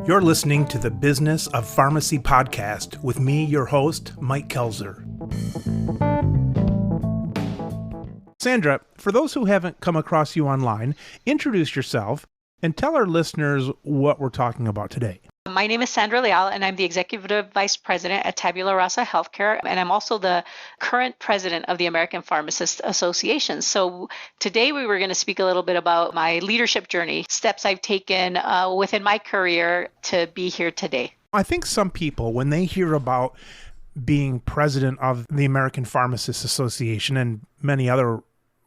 You're listening to the Business of Pharmacy podcast with me, your host, Mike Kelzer. Sandra, for those who haven't come across you online, introduce yourself and tell our listeners what we're talking about today. My name is Sandra Leal, and I'm the Executive Vice President at Tabula Rasa HealthCare, and I'm also the current President of the American Pharmacists Association. So today we were going to speak a little bit about my leadership journey, steps I've taken within my career to be here today. I think some people, when they hear about being President of the American Pharmacists Association and many other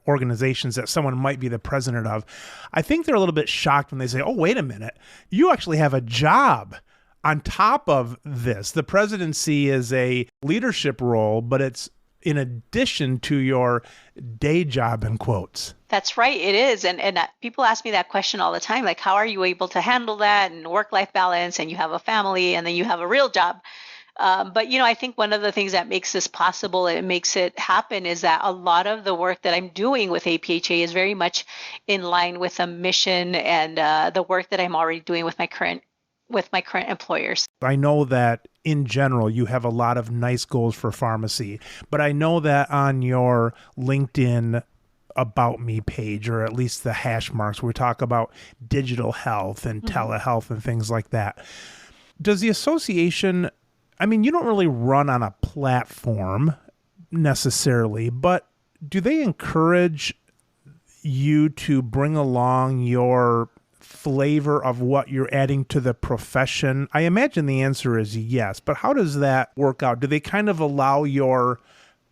organizations that someone might be the president of, I think they're a little bit shocked when they say, oh, wait a minute, you actually have a job on top of this. The presidency is a leadership role, but it's in addition to your day job, in quotes. That's right, it is. And people ask me that question all the time, like, how are you able to handle that and work-life balance, and you have a family and then you have a real job? But, I think one of the things that makes this possible and makes it happen is that a lot of the work that I'm doing with APhA is very much in line with the mission and the work that I'm already doing with my current employers. I know that in general, you have a lot of nice goals for pharmacy, but I know that on your LinkedIn About Me page, or at least the hash marks, we talk about digital health and telehealth and things like that. Does the association, you don't really run on a platform necessarily, but do they encourage you to bring along your flavor of what you're adding to the profession? I imagine the answer is yes, but how does that work out? Do they kind of allow your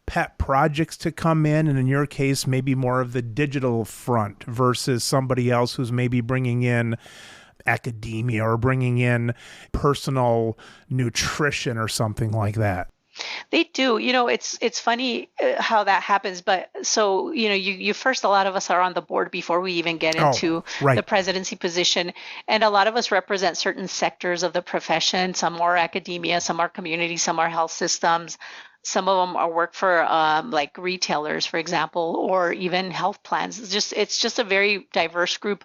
pet projects to come in your case, maybe more of the digital front versus somebody else who's maybe bringing in academia or bringing in personal nutrition or something like that? They do. It's funny how that happens. But so, you first, a lot of us are on the board before we even get into the presidency position. And a lot of us represent certain sectors of the profession. Some are academia, some are community, some are health systems. Some of them are work for like retailers, for example, or even health plans. It's just a very diverse group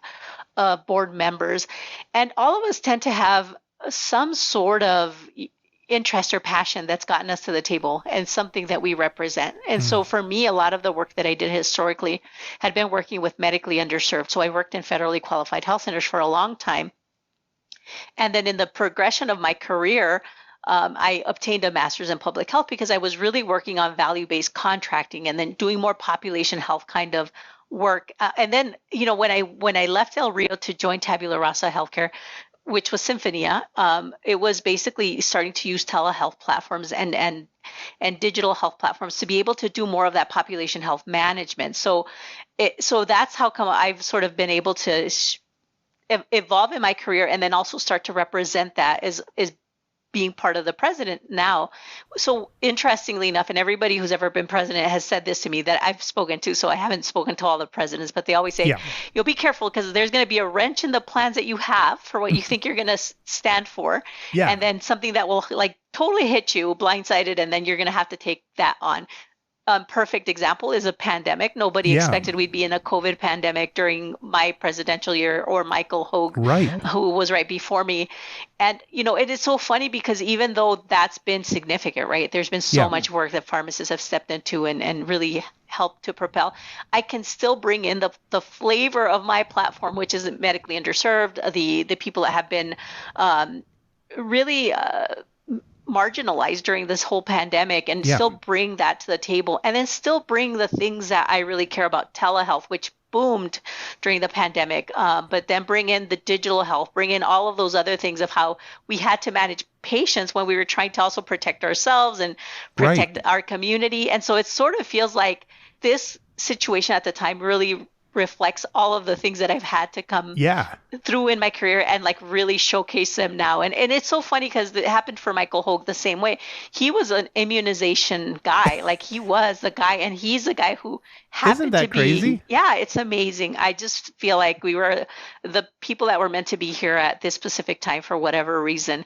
of board members. And all of us tend to have some sort of interest or passion that's gotten us to the table and something that we represent. And so for me, a lot of the work that I did historically had been working with medically underserved. So I worked in federally qualified health centers for a long time. And then in the progression of my career, I obtained a master's in public health because I was really working on value-based contracting and then doing more population health kind of work. And then, when I left El Rio to join Tabula Rasa HealthCare, which was Symphonia, it was basically starting to use telehealth platforms and digital health platforms to be able to do more of that population health management. So that's how come I've sort of been able to evolve in my career and then also start to represent that as being part of the president now. So interestingly enough, and everybody who's ever been president has said this to me that I've spoken to, so I haven't spoken to all the presidents, but they always say, you'll be careful because there's going to be a wrench in the plans that you have for what you think you're going to stand for. And then something that will like totally hit you blindsided, and then you're going to have to take that on. Perfect example is a pandemic. Nobody expected we'd be in a COVID pandemic during my presidential year, or Michael Hogue, who was right before me. And, it is so funny because even though that's been significant, right, there's been so much work that pharmacists have stepped into and really helped to propel, I can still bring in the flavor of my platform, which is medically underserved, the people that have been really marginalized during this whole pandemic, and still bring that to the table, and then still bring the things that I really care about, telehealth, which boomed during the pandemic, but then bring in the digital health, bring in all of those other things of how we had to manage patients when we were trying to also protect ourselves and protect our community. And so it sort of feels like this situation at the time really reflects all of the things that I've had to come through in my career and like really showcase them now. And it's so funny because it happened for Michael Hogue the same way. He was an immunization guy, like he was the guy, and he's the guy who happened to be. Isn't that crazy? Yeah, it's amazing. I just feel like we were the people that were meant to be here at this specific time for whatever reason.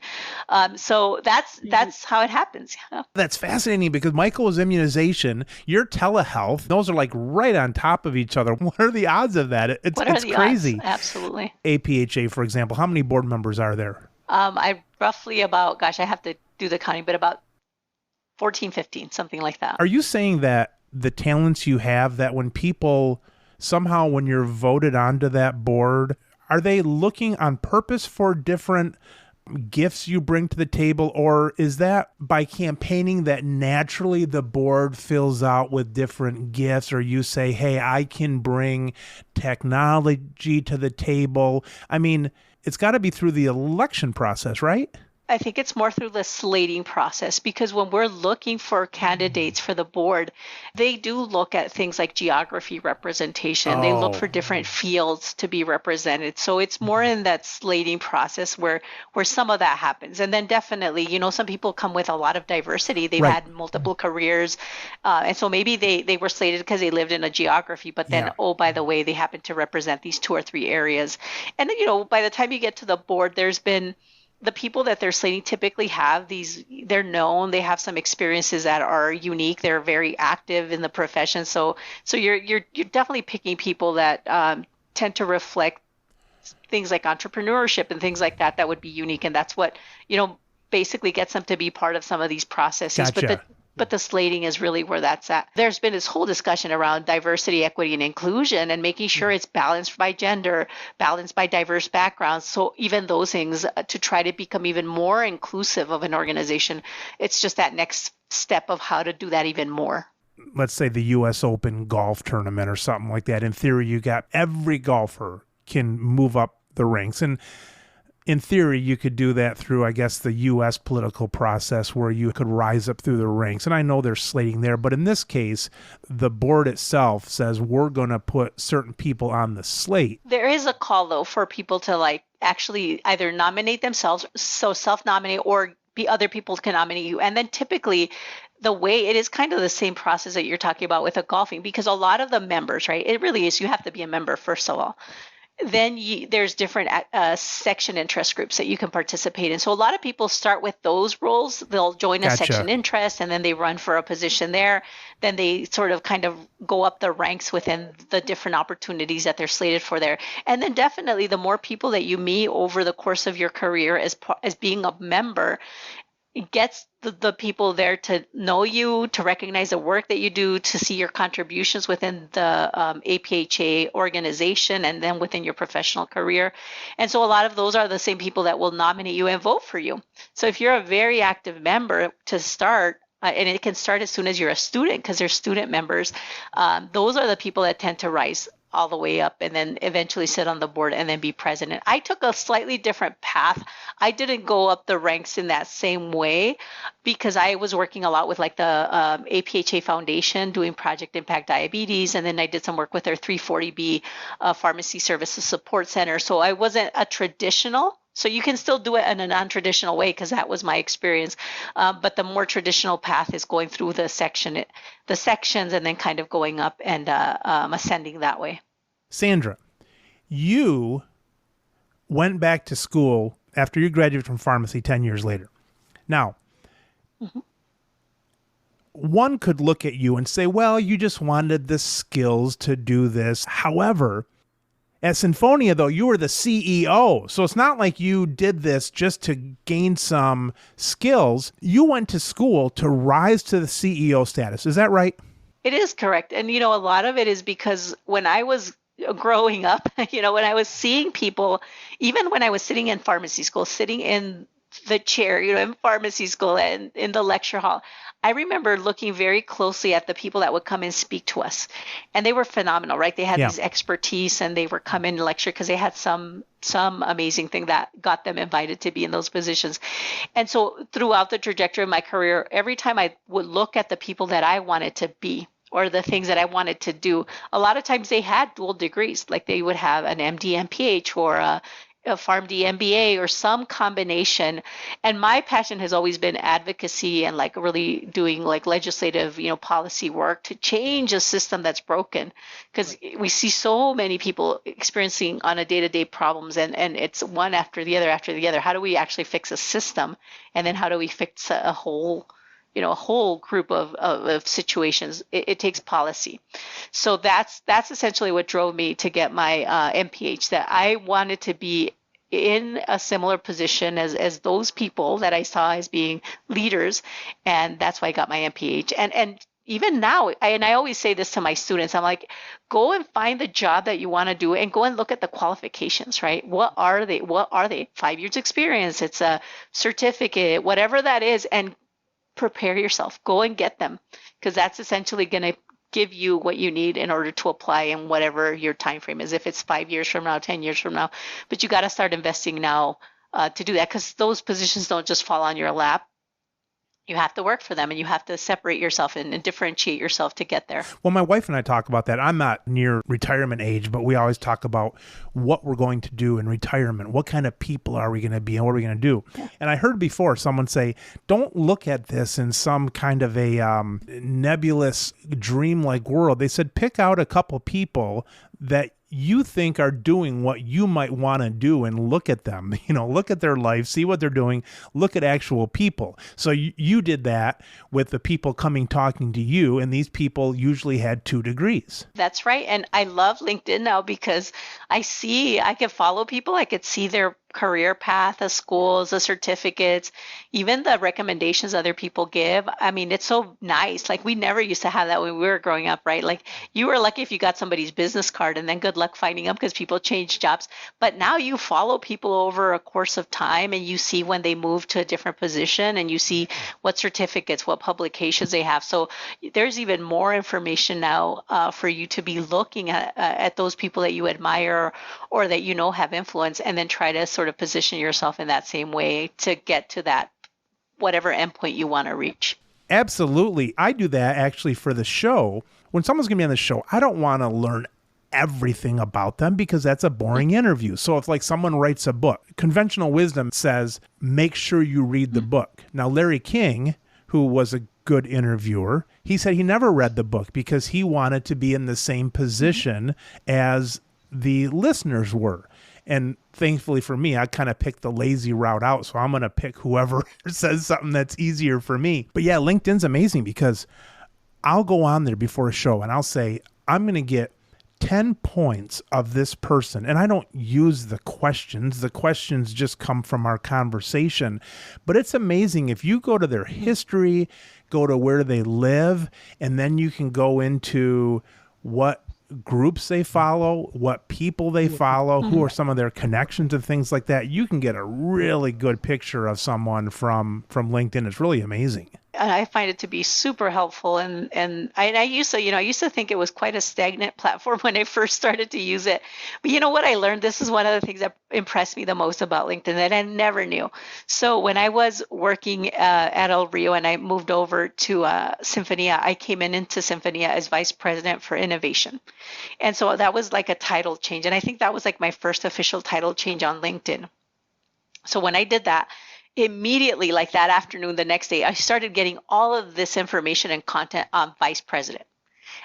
So that's how it happens. That's fascinating because Michael was immunization, you're telehealth. Those are like right on top of each other. What are the odds of that? It's crazy. Odds? Absolutely. APhA, for example, how many board members are there? I roughly about, gosh, I have to do the counting, but about 14, 15, something like that. Are you saying that the talents you have, that when people somehow, when you're voted onto that board, are they looking on purpose for different gifts you bring to the table, or is that by campaigning that naturally the board fills out with different gifts, or you say, hey, I can bring technology to the table? I mean, it's got to be through the election process, right? I think it's more through the slating process, because when we're looking for candidates for the board, they do look at things like geography representation. They look for Oh, different fields to be represented. So it's more in that slating process where some of that happens. And then definitely, some people come with a lot of diversity. They've right. had multiple careers. And so maybe they were slated because they lived in a geography, but then, Yeah. oh, by the way, they happen to represent these 2 or 3 areas. And then, by the time you get to the board, there's been the people that they're slating typically have they're known, they have some experiences that are unique, they're very active in the profession. So you're definitely picking people that tend to reflect things like entrepreneurship and things like that would be unique. And that's what, basically gets them to be part of some of these processes. Gotcha. But the slating is really where that's at. There's been this whole discussion around diversity, equity, and inclusion, and making sure it's balanced by gender, balanced by diverse backgrounds. So even those things, to try to become even more inclusive of an organization, it's just that next step of how to do that even more. Let's say the US Open golf tournament or something like that. In theory, you got every golfer can move up the ranks. And in theory, you could do that through, I guess, the U.S. political process where you could rise up through the ranks. And I know there's slating there, but in this case, the board itself says we're going to put certain people on the slate. There is a call, though, for people to actually either nominate themselves, so self-nominate, or be other people can nominate you. And then typically the way it is kind of the same process that you're talking about with a golfing, because a lot of the members, right, it really is, you have to be a member first of all. Then there's different section interest groups that you can participate in. So a lot of people start with those roles. They'll join a section interest, and then they run for a position there. Then they sort of kind of go up the ranks within the different opportunities that they're slated for there. And then definitely the more people that you meet over the course of your career as being a member, it gets the people there to know you, to recognize the work that you do, to see your contributions within the APhA organization and then within your professional career. And so a lot of those are the same people that will nominate you and vote for you. So if you're a very active member to start, and it can start as soon as you're a student because they're student members, those are the people that tend to rise all the way up and then eventually sit on the board and then be president. I took a slightly different path. I didn't go up the ranks in that same way because I was working a lot with the APhA Foundation doing Project Impact Diabetes, and then I did some work with their 340B Pharmacy Services Support Center. So I wasn't a traditional. So you can still do it in a non-traditional way because that was my experience. But the more traditional path is going through the sections and then kind of going up and ascending that way. Sandra, you went back to school after you graduated from pharmacy 10 years later. Now, one could look at you and say, well, you just wanted the skills to do this. However, at Sinfonia, though, you were the CEO. So it's not like you did this just to gain some skills. You went to school to rise to the CEO status. Is that right? It is correct. And, a lot of it is because when I was growing up, when I was seeing people, even when I was sitting in pharmacy school, sitting in the chair, in pharmacy school and in the lecture hall, I remember looking very closely at the people that would come and speak to us, and they were phenomenal, right? They had these expertise, and they were come in and lecture because they had some amazing thing that got them invited to be in those positions. And so throughout the trajectory of my career, every time I would look at the people that I wanted to be or the things that I wanted to do, a lot of times they had dual degrees, like they would have an MD, MPH, or a PharmD MBA or some combination. And my passion has always been advocacy and really doing legislative, policy work to change a system that's broken. Because we see so many people experiencing on a day-to-day problems, and it's one after the other after the other. How do we actually fix a system? And then how do we fix a whole group of situations? It takes policy. So that's essentially what drove me to get my MPH, that I wanted to be in a similar position as those people that I saw as being leaders. And that's why I got my MPH. And even now, I always say this to my students, I'm like, go and find the job that you want to do and go and look at the qualifications, right? What are they? 5 years experience, it's a certificate, whatever that is, and prepare yourself. Go and get them, because that's essentially going to give you what you need in order to apply in whatever your time frame is, if it's 5 years from now, 10 years from now. But you got to start investing now to do that, because those positions don't just fall on your lap. You have to work for them, and you have to separate yourself and differentiate yourself to get there. Well, my wife and I talk about that. I'm not near retirement age, but we always talk about what we're going to do in retirement. What kind of people are we going to be, and what are we going to do? Yeah. And I heard before someone say, don't look at this in some kind of a nebulous, dreamlike world. They said, pick out a couple people that you think are doing what you might want to do, and look at them, look at their life, see what they're doing, look at actual people. So you did that with the people talking to you, and these people usually had 2 degrees. That's right. And I love LinkedIn now because I can follow people. I could see their career path, the schools, the certificates, even the recommendations other people give. I mean, it's so nice. Like, we never used to have that when we were growing up, right? Like, you were lucky if you got somebody's business card, and then good luck finding them, because people change jobs. But now you follow people over a course of time, and you see when they move to a different position, and you see what certificates, what publications they have. So there's even more information now for you to be looking at those people that you admire or that have influence, and then try to sort of position yourself in that same way to get to that whatever endpoint you want to reach. Absolutely. I do that actually for the show. When someone's going to be on the show, I don't want to learn everything about them, because that's a boring interview. So if like someone writes a book, conventional wisdom says, make sure you read the book. Now, Larry King, who was a good interviewer, he said he never read the book because he wanted to be in the same position as the listeners were. And thankfully for me, I kind of picked the lazy route out. So I'm going to pick whoever says something that's easier for me. But yeah, LinkedIn's amazing, because I'll go on there before a show and I'll say, I'm going to get 10 points of this person. And I don't use the questions. The questions just come from our conversation. But it's amazing if you go to their history, go to where they live, and then you can go into what groups they follow, what people they follow, who are some of their connections and things like that. You can get a really good picture of someone from LinkedIn. It's really amazing. And I find it to be super helpful. And I used to think it was quite a stagnant platform when I first started to use it. But you know what I learned? This is one of the things that impressed me the most about LinkedIn that I never knew. So when I was working at El Rio and I moved over to Sinfonia, I came into Sinfonia as vice president for innovation. And so that was like a title change. And I think that was like my first official title change on LinkedIn. So when I did that, immediately, like that afternoon, the next day, I started getting all of this information and content on vice president.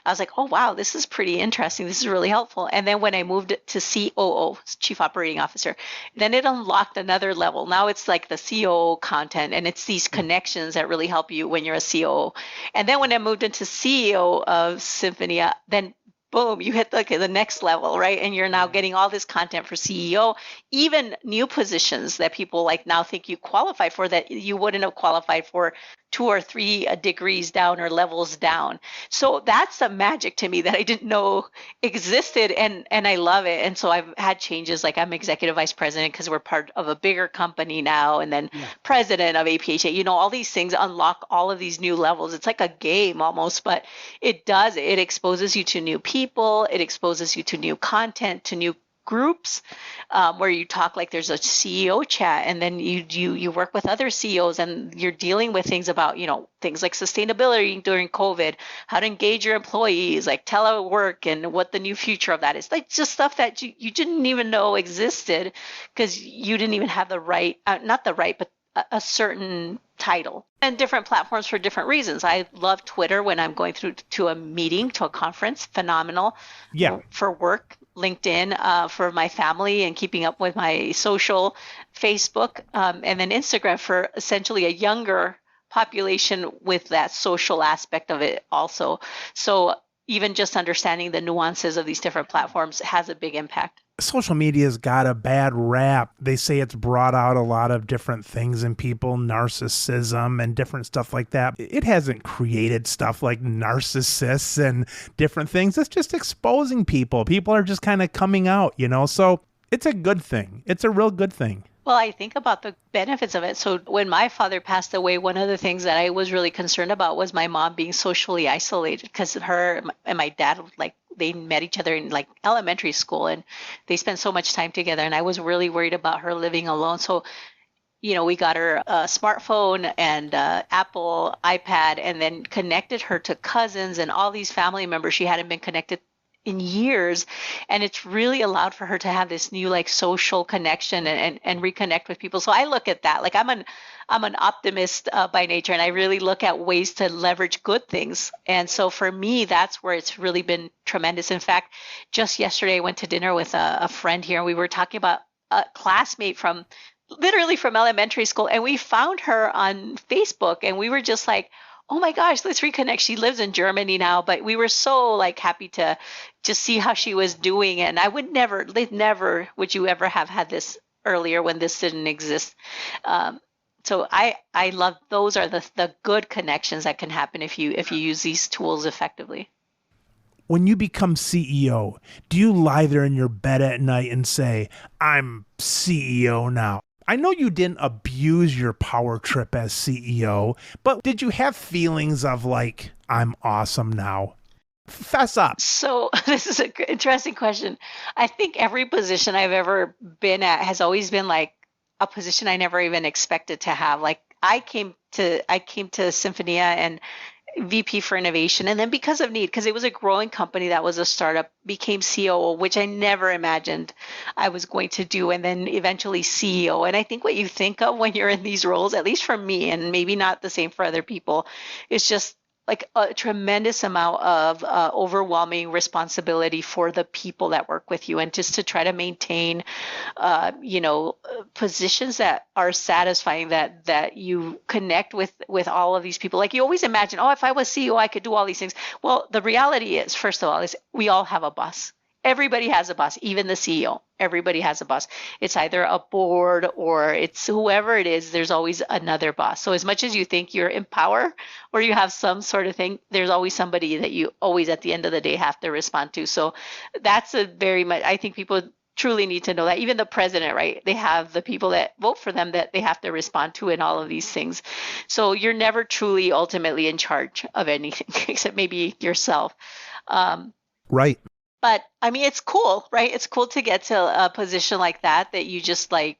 I was like, oh, wow, this is pretty interesting. This is really helpful. And then when I moved to COO, Chief Operating Officer, then it unlocked another level. Now it's like the COO content, and it's these connections that really help you when you're a COO. And then when I moved into CEO of Sinfonia, then boom, you hit the next level, right? And you're now getting all this content for CEO, even new positions that people like now think you qualify for that you wouldn't have qualified for 2 or 3 degrees down or levels down. So that's the magic to me that I didn't know existed, and I love it. And so I've had changes, like I'm executive vice president because we're part of a bigger company now, and then president of APhA. All these things unlock all of these new levels. It's like a game almost, but it exposes you to new people, it exposes you to new content, to new groups where you talk, like there's a CEO chat, and then you work with other CEOs, and you're dealing with things about things like sustainability during COVID, how to engage your employees, like telework, and what the new future of that is. Like just stuff that you didn't even know existed because you didn't even have the right, not the right, but a certain title. And different platforms for different reasons. I love Twitter when I'm going through to a meeting, to a conference, phenomenal. Yeah. For work, LinkedIn for my family and keeping up with my social, Facebook, and then Instagram for essentially a younger population with that social aspect of it also. So even just understanding the nuances of these different platforms has a big impact. social media's got a bad rap. They say it's brought out a lot of different things in people, narcissism and different stuff like that. It hasn't created stuff like narcissists and different things. It's just exposing people. People are just kind of coming out, so it's a good thing. It's a real good thing. Well, I think about the benefits of it. So when my father passed away, one of the things that I was really concerned about was my mom being socially isolated, because her and my dad, like, they met each other in like elementary school and they spent so much time together. And I was really worried about her living alone. So, we got her a smartphone and Apple iPad, and then connected her to cousins and all these family members she hadn't been connected in years. And it's really allowed for her to have this new like social connection and reconnect with people. So I look at that like I'm an optimist by nature, and I really look at ways to leverage good things. And so for me, that's where it's really been tremendous. In fact, just yesterday I went to dinner with a friend here, and we were talking about a classmate from elementary school, and we found her on Facebook, and we were just like, oh my gosh, let's reconnect. She lives in Germany now, but we were so like happy to just see how she was doing. And I would never would you ever have had this earlier when this didn't exist. So I love, those are the good connections that can happen if you use these tools effectively. When you become CEO, do you lie there in your bed at night and say, I'm CEO now? I know you didn't abuse your power trip as CEO, but did you have feelings of like, I'm awesome now? Fess up. So this is an interesting question. I think every position I've ever been at has always been like a position I never even expected to have. Like I came to Symphonia and VP for innovation, and then because of need, because it was a growing company that was a startup, became COO, which I never imagined I was going to do, and then eventually CEO. And I think what you think of when you're in these roles, at least for me, and maybe not the same for other people, is just like a tremendous amount of overwhelming responsibility for the people that work with you, and just to try to maintain, positions that are satisfying, that you connect with all of these people. Like you always imagine, oh, if I was CEO, I could do all these things. Well, the reality is, first of all, is we all have a boss. Everybody has a boss, even the CEO. Everybody has a boss. It's either a board or it's whoever it is, there's always another boss. So as much as you think you're in power or you have some sort of thing, there's always somebody that you always at the end of the day have to respond to. So that's a very much, I think people truly need to know that. Even the president, right? They have the people that vote for them that they have to respond to in all of these things. So you're never truly ultimately in charge of anything except maybe yourself. Right. But I mean, it's cool, right? It's cool to get to a position like that you just like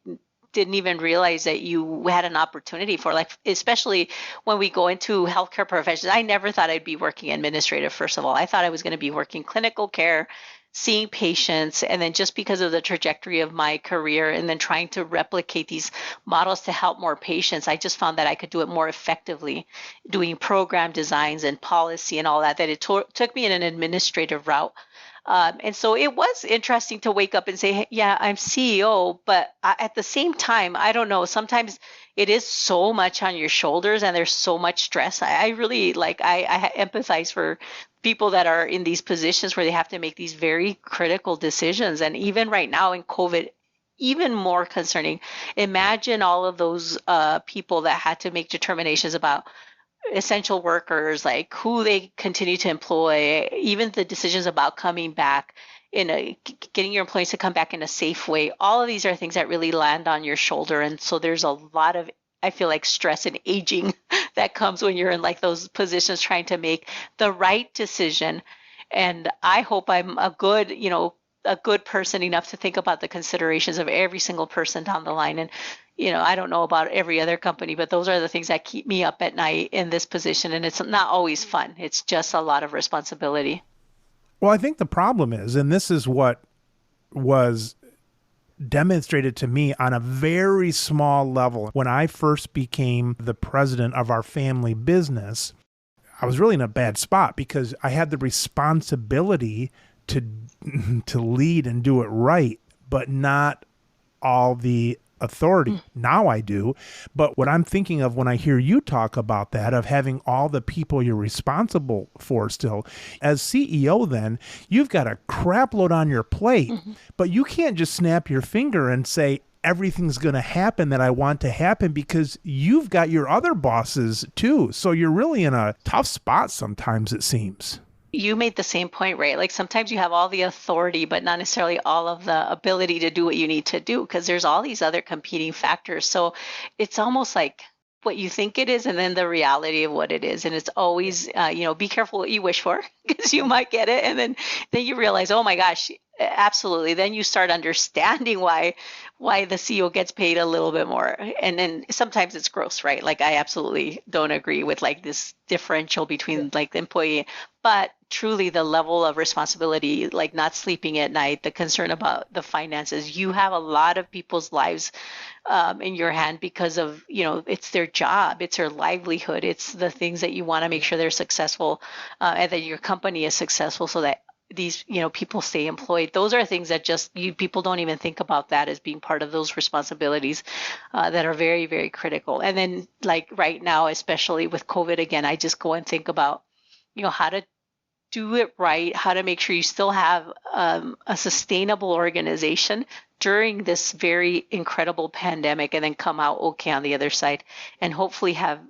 didn't even realize that you had an opportunity for, like, especially when we go into healthcare professions. I never thought I'd be working administrative, first of all. I thought I was going to be working clinical care, seeing patients, and then just because of the trajectory of my career and then trying to replicate these models to help more patients, I just found that I could do it more effectively doing program designs and policy and all that it took me in an administrative route. And so it was interesting to wake up and say, hey, yeah, I'm CEO, but at the same time, I don't know, sometimes it is so much on your shoulders and there's so much stress. I really I empathize for people that are in these positions where they have to make these very critical decisions. And even right now in COVID, even more concerning. Imagine all of those people that had to make determinations about essential workers, like who they continue to employ, even the decisions about coming back getting your employees to come back in a safe way. All of these are things that really land on your shoulder. And so there's a lot of, I feel like, stress and aging that comes when you're in like those positions trying to make the right decision. And I hope I'm a good person enough to think about the considerations of every single person down the line. And I don't know about every other company, but those are the things that keep me up at night in this position. And it's not always fun. It's just a lot of responsibility. Well, I think the problem is, and this is what was demonstrated to me on a very small level. When I first became the president of our family business, I was really in a bad spot because I had the responsibility to lead and do it right, but not all the authority. Now I do. But what I'm thinking of when I hear you talk about that, of having all the people you're responsible for still, as CEO, then you've got a crap load on your plate, but you can't just snap your finger and say, everything's going to happen that I want to happen, because you've got your other bosses too. So you're really in a tough spot sometimes, it seems. You made the same point, right? Like sometimes you have all the authority, but not necessarily all of the ability to do what you need to do, because there's all these other competing factors. So it's almost like what you think it is and then the reality of what it is. And it's always, be careful what you wish for, because you might get it. And then you realize, oh my gosh, absolutely. Then you start understanding why the CEO gets paid a little bit more. And then sometimes it's gross, right? Like I absolutely don't agree with like this differential between like the employee, but truly the level of responsibility, like not sleeping at night, the concern about the finances, you have a lot of people's lives in your hand, because of, it's their job, it's their livelihood, it's the things that you want to make sure they're successful and that your company is successful, so that these people stay employed. Those are things that just people don't even think about that as being part of those responsibilities that are very, very critical. And then like right now, especially with COVID again, I just go and think about how to do it right, how to make sure you still have a sustainable organization during this very incredible pandemic, and then come out okay on the other side, and hopefully have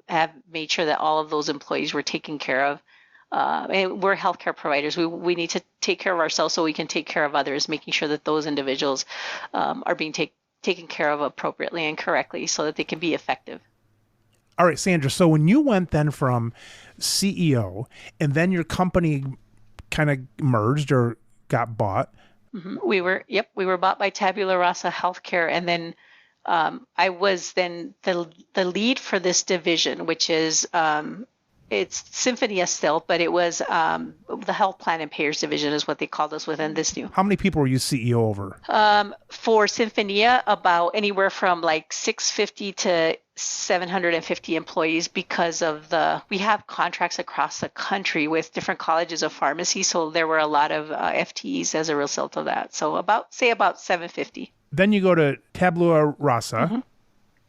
made sure that all of those employees were taken care of. And we're healthcare providers. We need to take care of ourselves so we can take care of others, making sure that those individuals are being taken care of appropriately and correctly so that they can be effective. All right, Sandra. So when you went then from CEO and then your company kind of merged or got bought. We were bought by Tabula Rasa HealthCare. And then I was then the lead for this division, which is it's Symphonia still, but it was the Health Plan and Payers Division is what they called us within this new. How many people were you CEO over? For Symphonia, about anywhere from like 650 to 750 employees, because of we have contracts across the country with different colleges of pharmacy. So there were a lot of FTEs as a result of that. So about 750. Then you go to Tabula Rasa.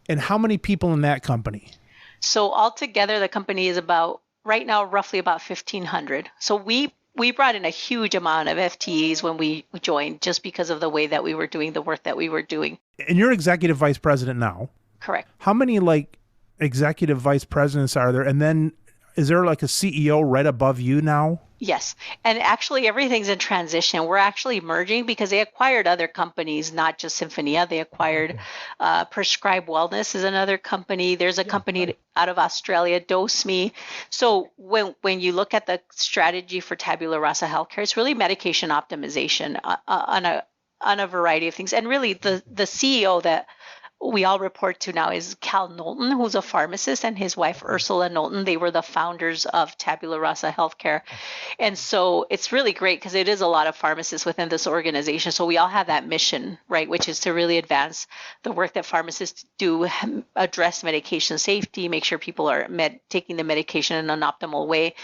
And how many people in that company? So altogether, the company is about, right now, roughly about 1,500. So we brought in a huge amount of FTEs when we joined, just because of the way that we were doing the work that we were doing. And you're executive vice president now. Correct. How many executive vice presidents are there? And then is there like a CEO right above you now? Yes. And actually everything's in transition. We're actually merging because they acquired other companies, not just Symphonia. They acquired Prescribe Wellness is another company. There's a company out of Australia, DoseMe. So when you look at the strategy for Tabula Rasa HealthCare, it's really medication optimization on a variety of things. And really the CEO that we all report to now is Cal Knowlton, who's a pharmacist, and his wife Ursula Knowlton. They were the founders of Tabula Rasa HealthCare. And so it's really great because it is a lot of pharmacists within this organization. So we all have that mission, right, which is to really advance the work that pharmacists do, address medication safety, make sure people are taking the medication in an optimal way.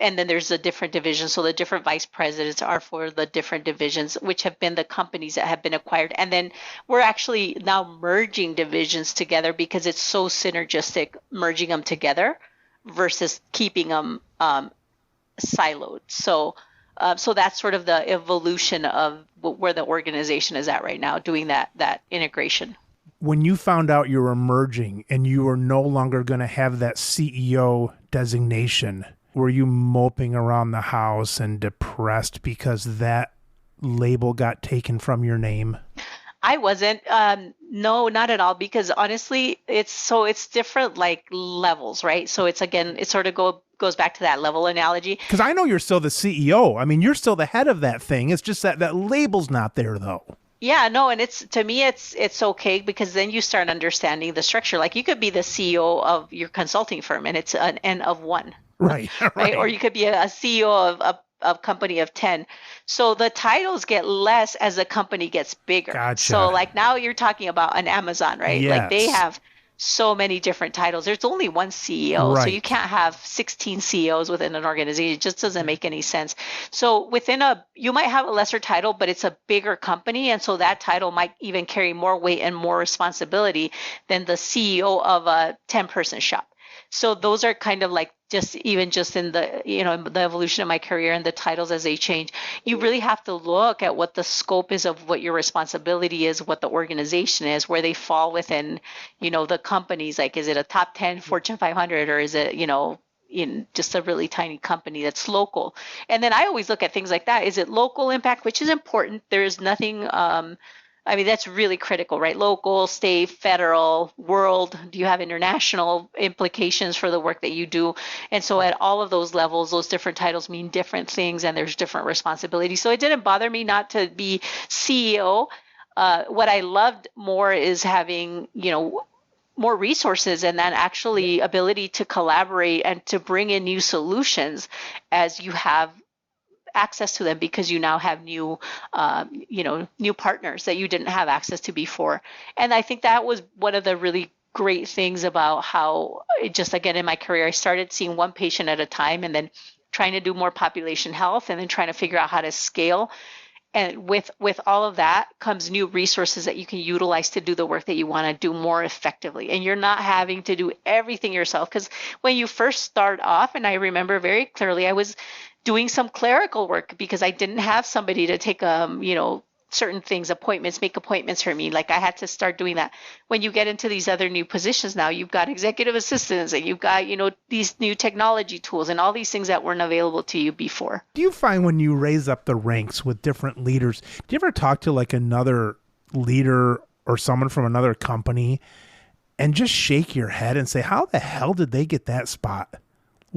And then there's a different division. So the different vice presidents are for the different divisions, which have been the companies that have been acquired. And then we're actually now merging divisions together because it's so synergistic, merging them together versus keeping them siloed. So that's sort of the evolution of where the organization is at right now, doing that integration. When you found out you were merging and you were no longer going to have that CEO designation, were you moping around the house and depressed because that label got taken from your name? I wasn't. No, not at all. Because honestly, it's different like levels, right? So it's it sort of goes back to that level analogy. Because I know you're still the CEO. I mean, you're still the head of that thing. It's just that label's not there though. Yeah, no, and to me it's okay, because then you start understanding the structure. Like you could be the CEO of your consulting firm and it's an N of 1. Right. Right. Or you could be a CEO of a company of 10. So the titles get less as the company gets bigger. Gotcha. So like now you're talking about an Amazon, right? Yes. Like they have so many different titles. There's only one CEO, so you Right. can't have 16 CEOs within an organization. It just doesn't make any sense. So you might have a lesser title, but it's a bigger company, and so that title might even carry more weight and more responsibility than the CEO of a 10-person shop. So those are kind of like just in the the evolution of my career and the titles as they change. You really have to look at what the scope is of what your responsibility is, what the organization is, where they fall within the companies. Like, is it a top 10 Fortune 500, or is it in just a really tiny company that's local? And then I always look at things like that. Is it local impact, which is important? There's nothing I mean, that's really critical, right? Local, state, federal, world. Do you have international implications for the work that you do? And so at all of those levels, those different titles mean different things, and there's different responsibilities. So it didn't bother me not to be CEO. What I loved more is having, more resources, and then actually ability to collaborate and to bring in new solutions as you have access to them, because you now have new new partners that you didn't have access to before. And I think that was one of the really great things about how just again in my career, I started seeing one patient at a time, and then trying to do more population health, and then trying to figure out how to scale. And with all of that comes new resources that you can utilize to do the work that you want to do more effectively. And you're not having to do everything yourself, because when you first start off, and I remember very clearly, I was doing some clerical work because I didn't have somebody to take certain things, make appointments for me. Like, I had to start doing that. When you get into these other new positions now, you've got executive assistants, and you've got these new technology tools and all these things that weren't available to you before. Do you find when you raise up the ranks with different leaders, do you ever talk to like another leader or someone from another company and just shake your head and say, how the hell did they get that spot?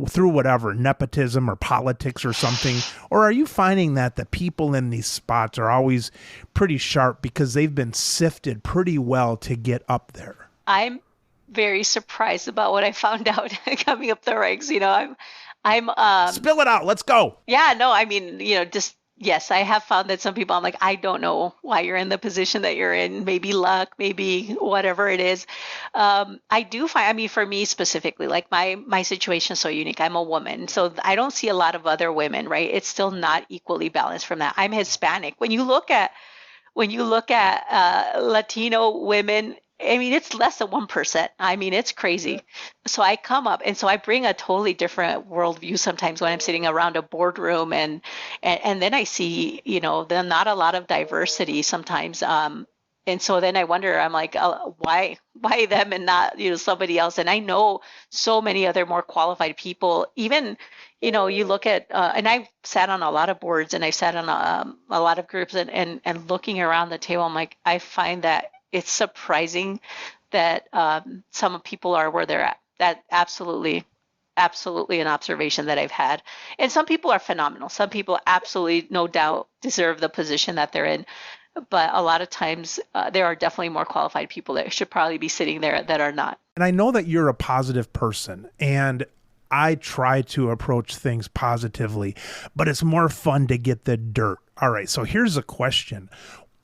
Through whatever, nepotism or politics or something? Or are you finding that the people in these spots are always pretty sharp because they've been sifted pretty well to get up there? I'm very surprised about what I found out coming up the ranks. I'm Spill it out. Let's go. Yeah, no, I mean, just yes, I have found that some people, I'm like, I don't know why you're in the position that you're in. Maybe luck, maybe whatever it is. I do find, I mean, for me specifically, like my situation is so unique. I'm a woman, so I don't see a lot of other women, right? It's still not equally balanced from that. I'm Hispanic. When you look at Latino women, I mean, it's less than 1%. I mean, it's crazy. So I come up, and so I bring a totally different worldview sometimes when I'm sitting around a boardroom, and then I see, then not a lot of diversity sometimes. And so then I wonder, I'm like, why them and not, somebody else? And I know so many other more qualified people. Even, you look at, and I've sat on a lot of boards, and I've sat on a lot of groups, and looking around the table, I'm like, I find that it's surprising that some people are where they're at. That absolutely an observation that I've had. And some people are phenomenal. Some people absolutely, no doubt, deserve the position that they're in. But a lot of times there are definitely more qualified people that should probably be sitting there that are not. And I know that you're a positive person, and I try to approach things positively, but it's more fun to get the dirt. All right, so here's a question.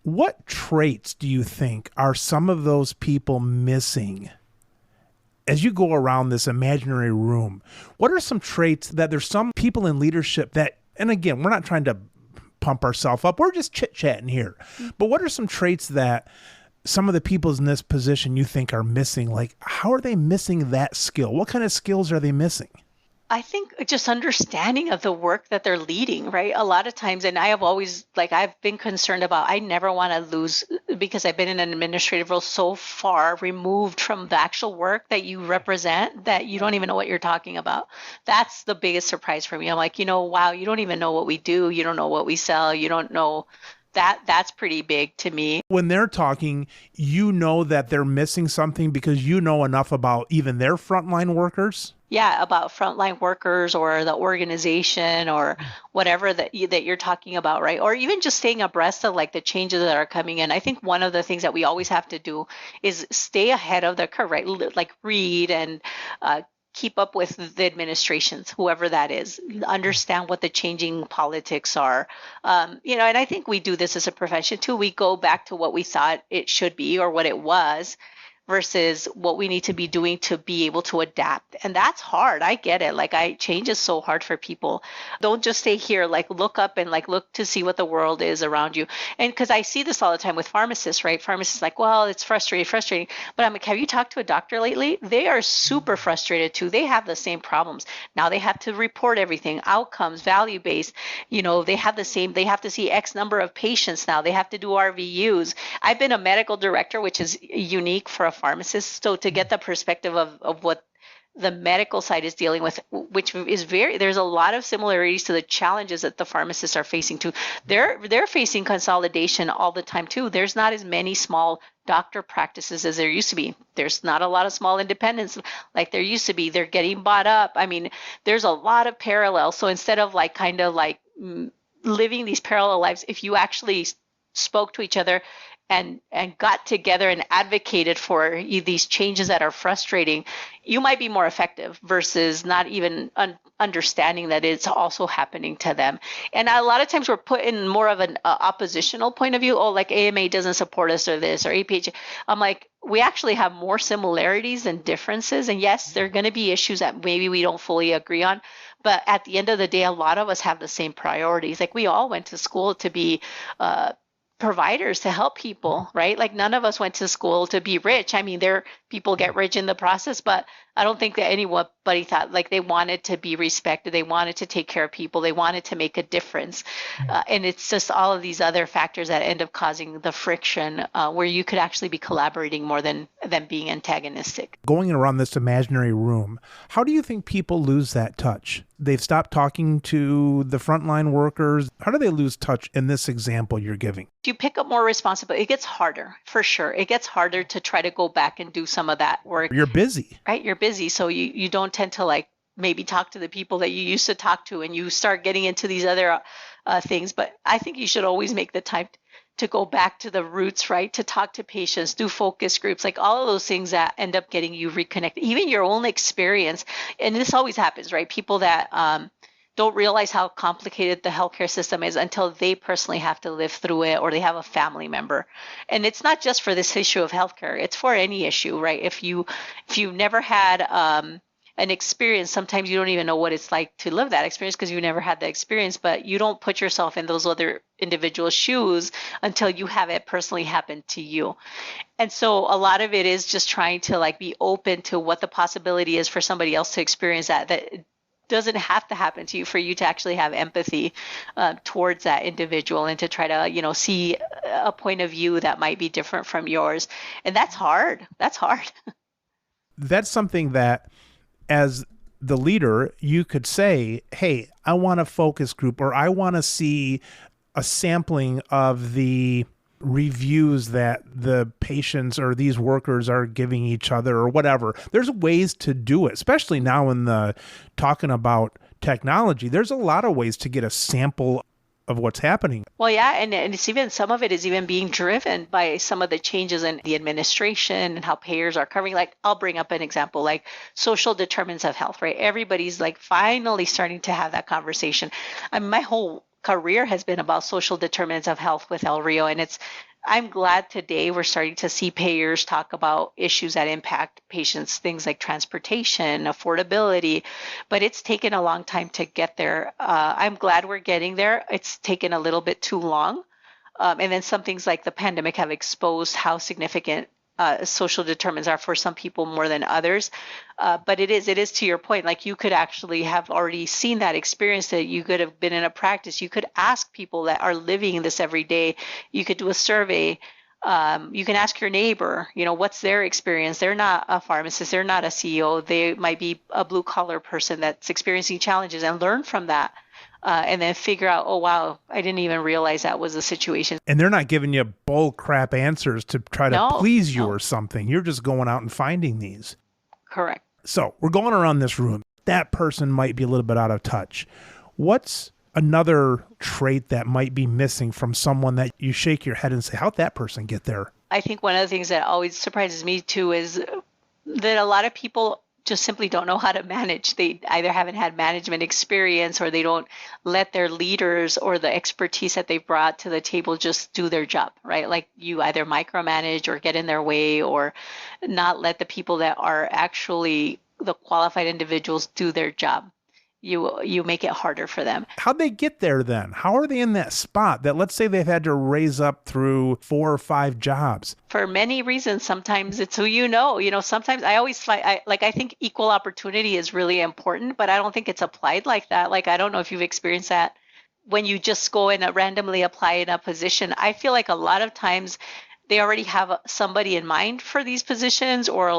What traits do you think are some of those people missing as you go around this imaginary room? What are some traits that there's some people in leadership that, and again, we're not trying to pump ourselves up, we're just chit-chatting here, but what are some traits that some of the people in this position you think are missing? Like, how are they missing that skill? What kind of skills are they missing? I think just understanding of the work that they're leading, right? A lot of times, and I have always, I've been concerned about, I never want to lose, because I've been in an administrative role so far removed from the actual work that you represent that you don't even know what you're talking about. That's the biggest surprise for me. I'm like, wow, you don't even know what we do. You don't know what we sell. You don't know. That's pretty big to me. When they're talking, you know that they're missing something because you know enough about even their frontline workers? Yeah, about frontline workers or the organization or whatever that you're talking about, right? Or even just staying abreast of the changes that are coming in. I think one of the things that we always have to do is stay ahead of the curve, right? Like read and keep up with the administrations, whoever that is, understand what the changing politics are. And I think we do this as a profession too. We go back to what we thought it should be or what it was. versus what we need to be doing to be able to adapt. And that's hard. I get it. Like, change is so hard for people. Don't just stay here. Like, look up and like look to see what the world is around you. And because I see this all the time with pharmacists, right? Pharmacists like, well, it's frustrating. But I'm like, have you talked to a doctor lately? They are super frustrated too. They have the same problems. Now they have to report everything, outcomes, value based. They have to see X number of patients now. They have to do RVUs. I've been a medical director, which is unique for a pharmacist. So to get the perspective of what the medical side is dealing with, which is there's a lot of similarities to the challenges that the pharmacists are facing too. They're facing consolidation all the time too. There's not as many small doctor practices as there used to be. There's not a lot of small independents like there used to be. They're getting bought up. I mean, there's a lot of parallels. So instead of like kind of like living these parallel lives, if you actually spoke to each other and got together and advocated for these changes that are frustrating, you might be more effective versus not even understanding that it's also happening to them. And a lot of times we're put in more of an oppositional point of view. Oh, like AMA doesn't support us or this or APH. I'm like, we actually have more similarities than differences. And yes, there are going to be issues that maybe we don't fully agree on. But at the end of the day, a lot of us have the same priorities. Like, we all went to school to be providers, to help people, right? Like, none of us went to school to be rich. I mean, people get rich in the process, but I don't think that anybody thought like they wanted to be respected. They wanted to take care of people. They wanted to make a difference. And it's just all of these other factors that end up causing the friction where you could actually be collaborating more than being antagonistic. Going around this imaginary room, how do you think people lose that touch? They've stopped talking to the frontline workers. How do they lose touch in this example you're giving? If you pick up more responsibility, it gets harder, for sure. It gets harder to try to go back and do some of that work. You're busy. Right? You're busy. So you don't tend to like maybe talk to the people that you used to talk to, and you start getting into these other things. But I think you should always make the time to go back to the roots, right? To talk to patients, do focus groups, like all of those things that end up getting you reconnected, even your own experience. And this always happens, right? People that don't realize how complicated the healthcare system is until they personally have to live through it, or they have a family member. And it's not just for this issue of healthcare, it's for any issue, right? If you've never had an experience, sometimes you don't even know what it's like to live that experience because you never had the experience, but you don't put yourself in those other individual shoes until you have it personally happen to you. And so a lot of it is just trying to like be open to what the possibility is for somebody else to experience that doesn't have to happen to you for you to actually have empathy towards that individual, and to try to, see a point of view that might be different from yours. And that's hard. That's hard. That's something that, as the leader, you could say, hey, I want a focus group, or I want to see a sampling of the reviews that the patients or these workers are giving each other or whatever. There's ways to do it, especially now in the talking about technology. There's a lot of ways to get a sample of what's happening. Well, yeah, and it's even, some of it is even being driven by some of the changes in the administration and how payers are covering. Like, I'll bring up an example, like social determinants of health, right? Everybody's like finally starting to have that conversation. I mean, my whole career has been about social determinants of health with El Rio, and I'm glad today we're starting to see payers talk about issues that impact patients, things like transportation, affordability, but it's taken a long time to get there. I'm glad we're getting there. It's taken a little bit too long. And then some things like the pandemic have exposed how significant social determinants are for some people more than others. But it is to your point, like you could actually have already seen that experience, that you could have been in a practice. You could ask people that are living this every day. You could do a survey. You can ask your neighbor, what's their experience. They're not a pharmacist. They're not a CEO. They might be a blue collar person that's experiencing challenges, and learn from that. And then figure out, oh, wow, I didn't even realize that was the situation. And they're not giving you bull crap answers to try to please you or something. You're just going out and finding these. Correct. So we're going around this room. That person might be a little bit out of touch. What's another trait that might be missing from someone that you shake your head and say, how'd that person get there? I think one of the things that always surprises me too is that a lot of people just simply don't know how to manage. They either haven't had management experience, or they don't let their leaders or the expertise that they brought to the table just do their job, right? Like you either micromanage or get in their way, or not let the people that are actually the qualified individuals do their job. You make it harder for them. How'd they get there then? How are they in that spot that, let's say they've had to raise up through 4 or 5 jobs? For many reasons. Sometimes it's who you know. Sometimes I think equal opportunity is really important, but I don't think it's applied like that. Like, I don't know if you've experienced that when you just go and randomly apply in a position. I feel like a lot of times they already have somebody in mind for these positions, or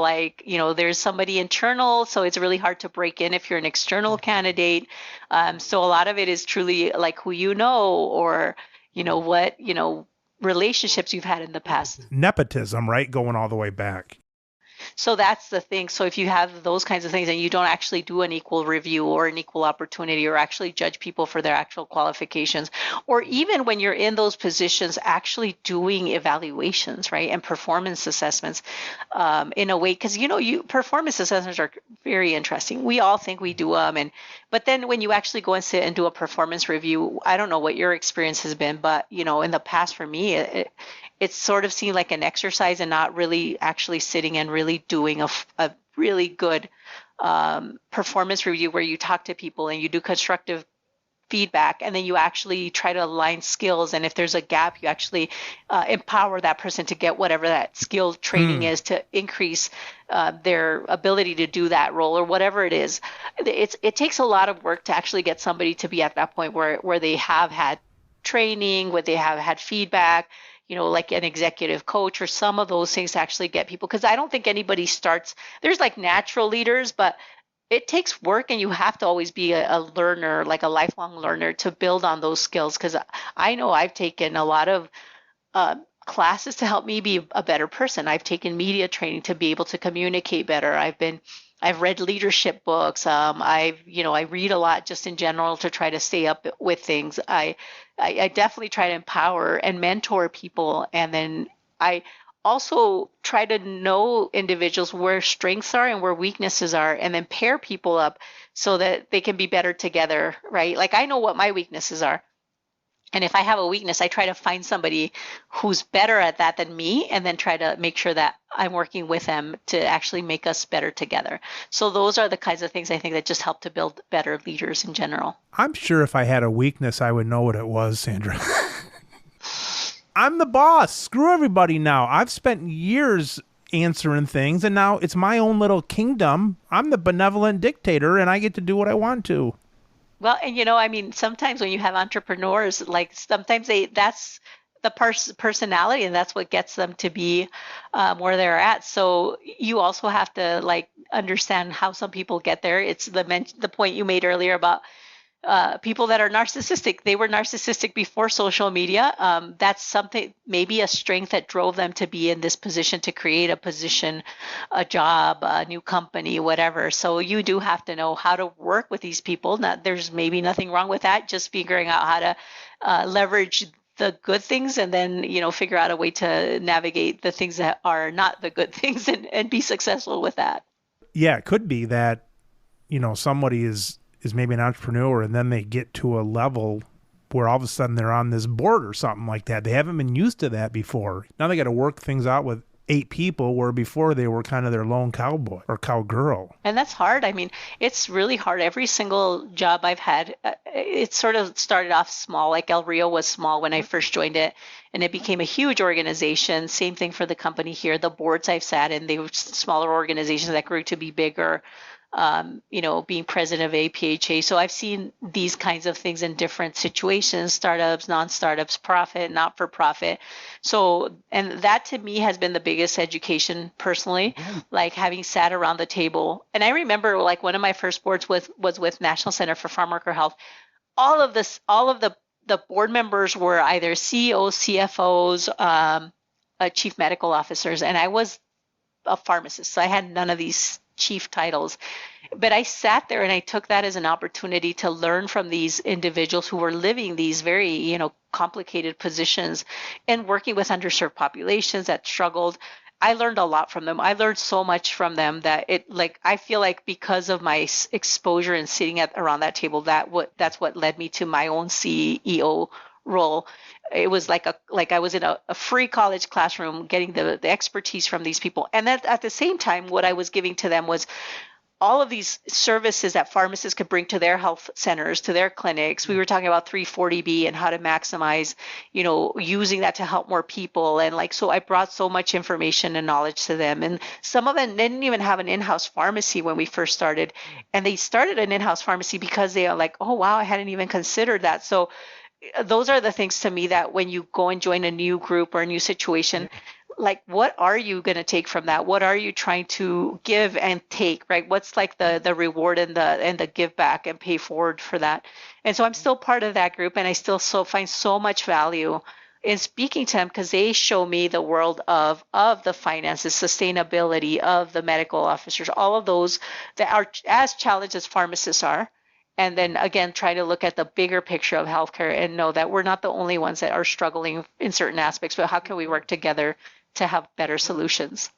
there's somebody internal, so it's really hard to break in if you're an external candidate. So a lot of it is truly like who you know, or what relationships you've had in the past. Nepotism, right? Going all the way back. So that's the thing. So if you have those kinds of things and you don't actually do an equal review or an equal opportunity, or actually judge people for their actual qualifications, or even when you're in those positions, actually doing evaluations, right, and performance assessments in a way, because performance assessments are very interesting. We all think we do them, but then when you actually go and sit and do a performance review, I don't know what your experience has been, but in the past for me, it sort of seemed like an exercise and not really actually sitting and really doing a really good performance review where you talk to people and you do constructive feedback, and then you actually try to align skills. And if there's a gap, you actually empower that person to get whatever that skill training is to increase their ability to do that role or whatever it is. It takes a lot of work to actually get somebody to be at that point where they have had training, where they have had feedback, like an executive coach or some of those things to actually get people. Because I don't think anybody starts, there's like natural leaders, but it takes work, and you have to always be a learner, like a lifelong learner, to build on those skills. Because I know I've taken a lot of classes to help me be a better person. I've taken media training to be able to communicate better. I've read leadership books. I read a lot just in general to try to stay up with things. I definitely try to empower and mentor people. And then I also try to know individuals where strengths are and where weaknesses are, and then pair people up so that they can be better together, right? Like, I know what my weaknesses are. And if I have a weakness, I try to find somebody who's better at that than me, and then try to make sure that I'm working with them to actually make us better together. So those are the kinds of things I think that just help to build better leaders in general. I'm sure if I had a weakness, I would know what it was, Sandra. I'm the boss. Screw everybody now. I've spent years answering things, and now it's my own little kingdom. I'm the benevolent dictator, and I get to do what I want to. Well, and sometimes when you have entrepreneurs, like sometimes that's the personality, and that's what gets them to be where they're at. So you also have to understand how some people get there. It's the point you made earlier about people that are narcissistic. They were narcissistic before social media. That's something, maybe a strength that drove them to be in this position, to create a position, a job, a new company, whatever. So you do have to know how to work with these people. There's maybe nothing wrong with that, just figuring out how to leverage the good things, and then figure out a way to navigate the things that are not the good things, and be successful with that. Yeah, it could be that somebody is maybe an entrepreneur, and then they get to a level where all of a sudden they're on this board or something like that. They haven't been used to that before. Now they got to work things out with 8 people, where before they were kind of their lone cowboy or cowgirl. And that's hard. It's really hard. Every single job I've had, it sort of started off small. Like El Rio was small when I first joined it, and it became a huge organization. Same thing for the company here. The boards I've sat in, they were smaller organizations that grew to be bigger. Being president of APhA. So I've seen these kinds of things in different situations: startups, non-startups, profit, not-for-profit. So, and that to me has been the biggest education personally, like having sat around the table. And I remember one of my first boards was with National Center for Farm Worker Health. All of the board members were either CEOs, CFOs, chief medical officers, and I was a pharmacist. So I had none of these chief titles, but I sat there and I took that as an opportunity to learn from these individuals who were living these very, complicated positions and working with underserved populations that struggled. I learned a lot from them. I learned so much from them that I feel like because of my exposure and sitting around that table, that's what led me to my own CEO role. It was like I was in a free college classroom getting the expertise from these people. And then at the same time, what I was giving to them was all of these services that pharmacists could bring to their health centers, to their clinics. We were talking about 340B and how to maximize, using that to help more people. And so I brought so much information and knowledge to them. And some of them didn't even have an in-house pharmacy when we first started. And they started an in-house pharmacy because they are like, oh, wow, I hadn't even considered that. So those are the things to me that when you go and join a new group or a new situation, what are you going to take from that? What are you trying to give and take, right? What's the reward and the give back and pay forward for that? And so I'm still part of that group, and I still find so much value in speaking to them because they show me the world of the finances, sustainability, of the medical officers, all of those that are as challenged as pharmacists are. And then again, try to look at the bigger picture of healthcare and know that we're not the only ones that are struggling in certain aspects, but how can we work together to have better solutions?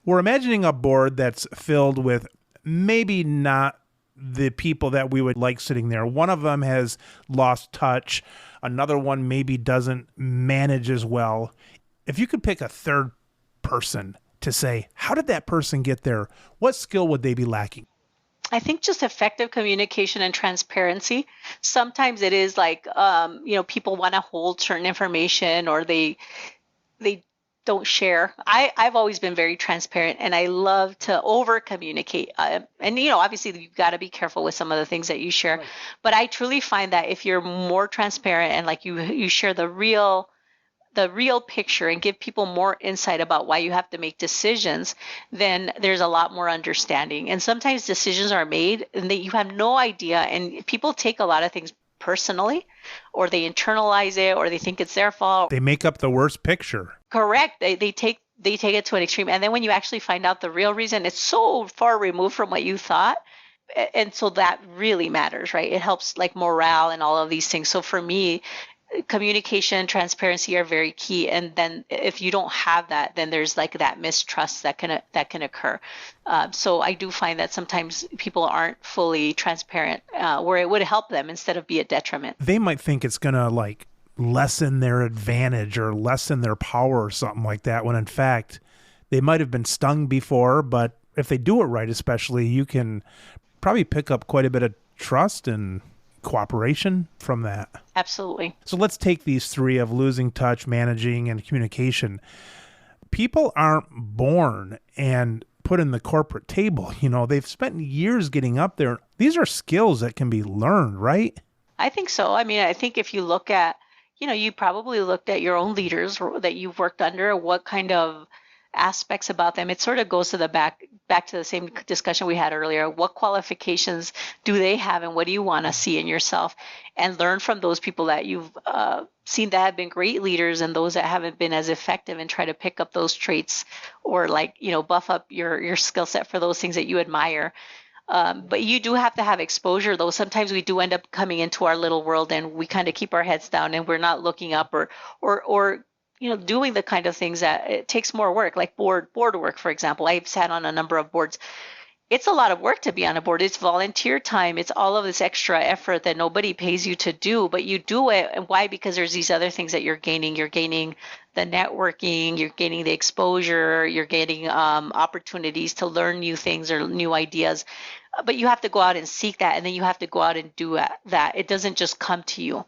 We're imagining a board that's filled with maybe not the people that we would like sitting there. One of them has lost touch. Another one maybe doesn't manage as well. If you could pick a third person to say, how did that person get there? What skill would they be lacking? I think just effective communication and transparency. Sometimes it is people want to hold certain information or they don't share. I've always been very transparent and I love to over communicate. And obviously you've got to be careful with some of the things that you share. Right. But I truly find that if you're more transparent and you share the real picture and give people more insight about why you have to make decisions, then there's a lot more understanding. And sometimes decisions are made and that you have no idea, and people take a lot of things personally, or they internalize it, or they think it's their fault. They make up the worst picture. Correct. They take it to an extreme. And then when you actually find out the real reason, it's so far removed from what you thought. And so that really matters, right? It helps morale and all of these things. So for me, communication, transparency are very key. And then if you don't have that, then there's that mistrust that can occur. So I do find that sometimes people aren't fully transparent, where it would help them instead of be a detriment. They might think it's going to lessen their advantage or lessen their power or something like that, when in fact they might have been stung before. But if they do it right, especially, you can probably pick up quite a bit of trust and cooperation from that. Absolutely. So let's take these three of losing touch, managing, and communication. People aren't born and put in the corporate table. They've spent years getting up there. These are skills that can be learned, right? I think so. I mean, I think if you look at, you probably looked at your own leaders that you've worked under, what kind of aspects about them. It sort of goes to the back to the same discussion we had earlier. What qualifications do they have, and what do you want to see in yourself? And learn from those people that you've seen that have been great leaders and those that haven't been as effective, and try to pick up those traits or buff up your skill set for those things that you admire. But you do have to have exposure, though. Sometimes we do end up coming into our little world and we kind of keep our heads down and we're not looking up or doing the kind of things that it takes more work, like board work, for example. I've sat on a number of boards. It's a lot of work to be on a board. It's volunteer time. It's all of this extra effort that nobody pays you to do, but you do it. And why? Because there's these other things that you're gaining. You're gaining the networking, you're gaining the exposure, you're getting opportunities to learn new things or new ideas. But you have to go out and seek that, and then you have to go out and do that. It doesn't just come to you.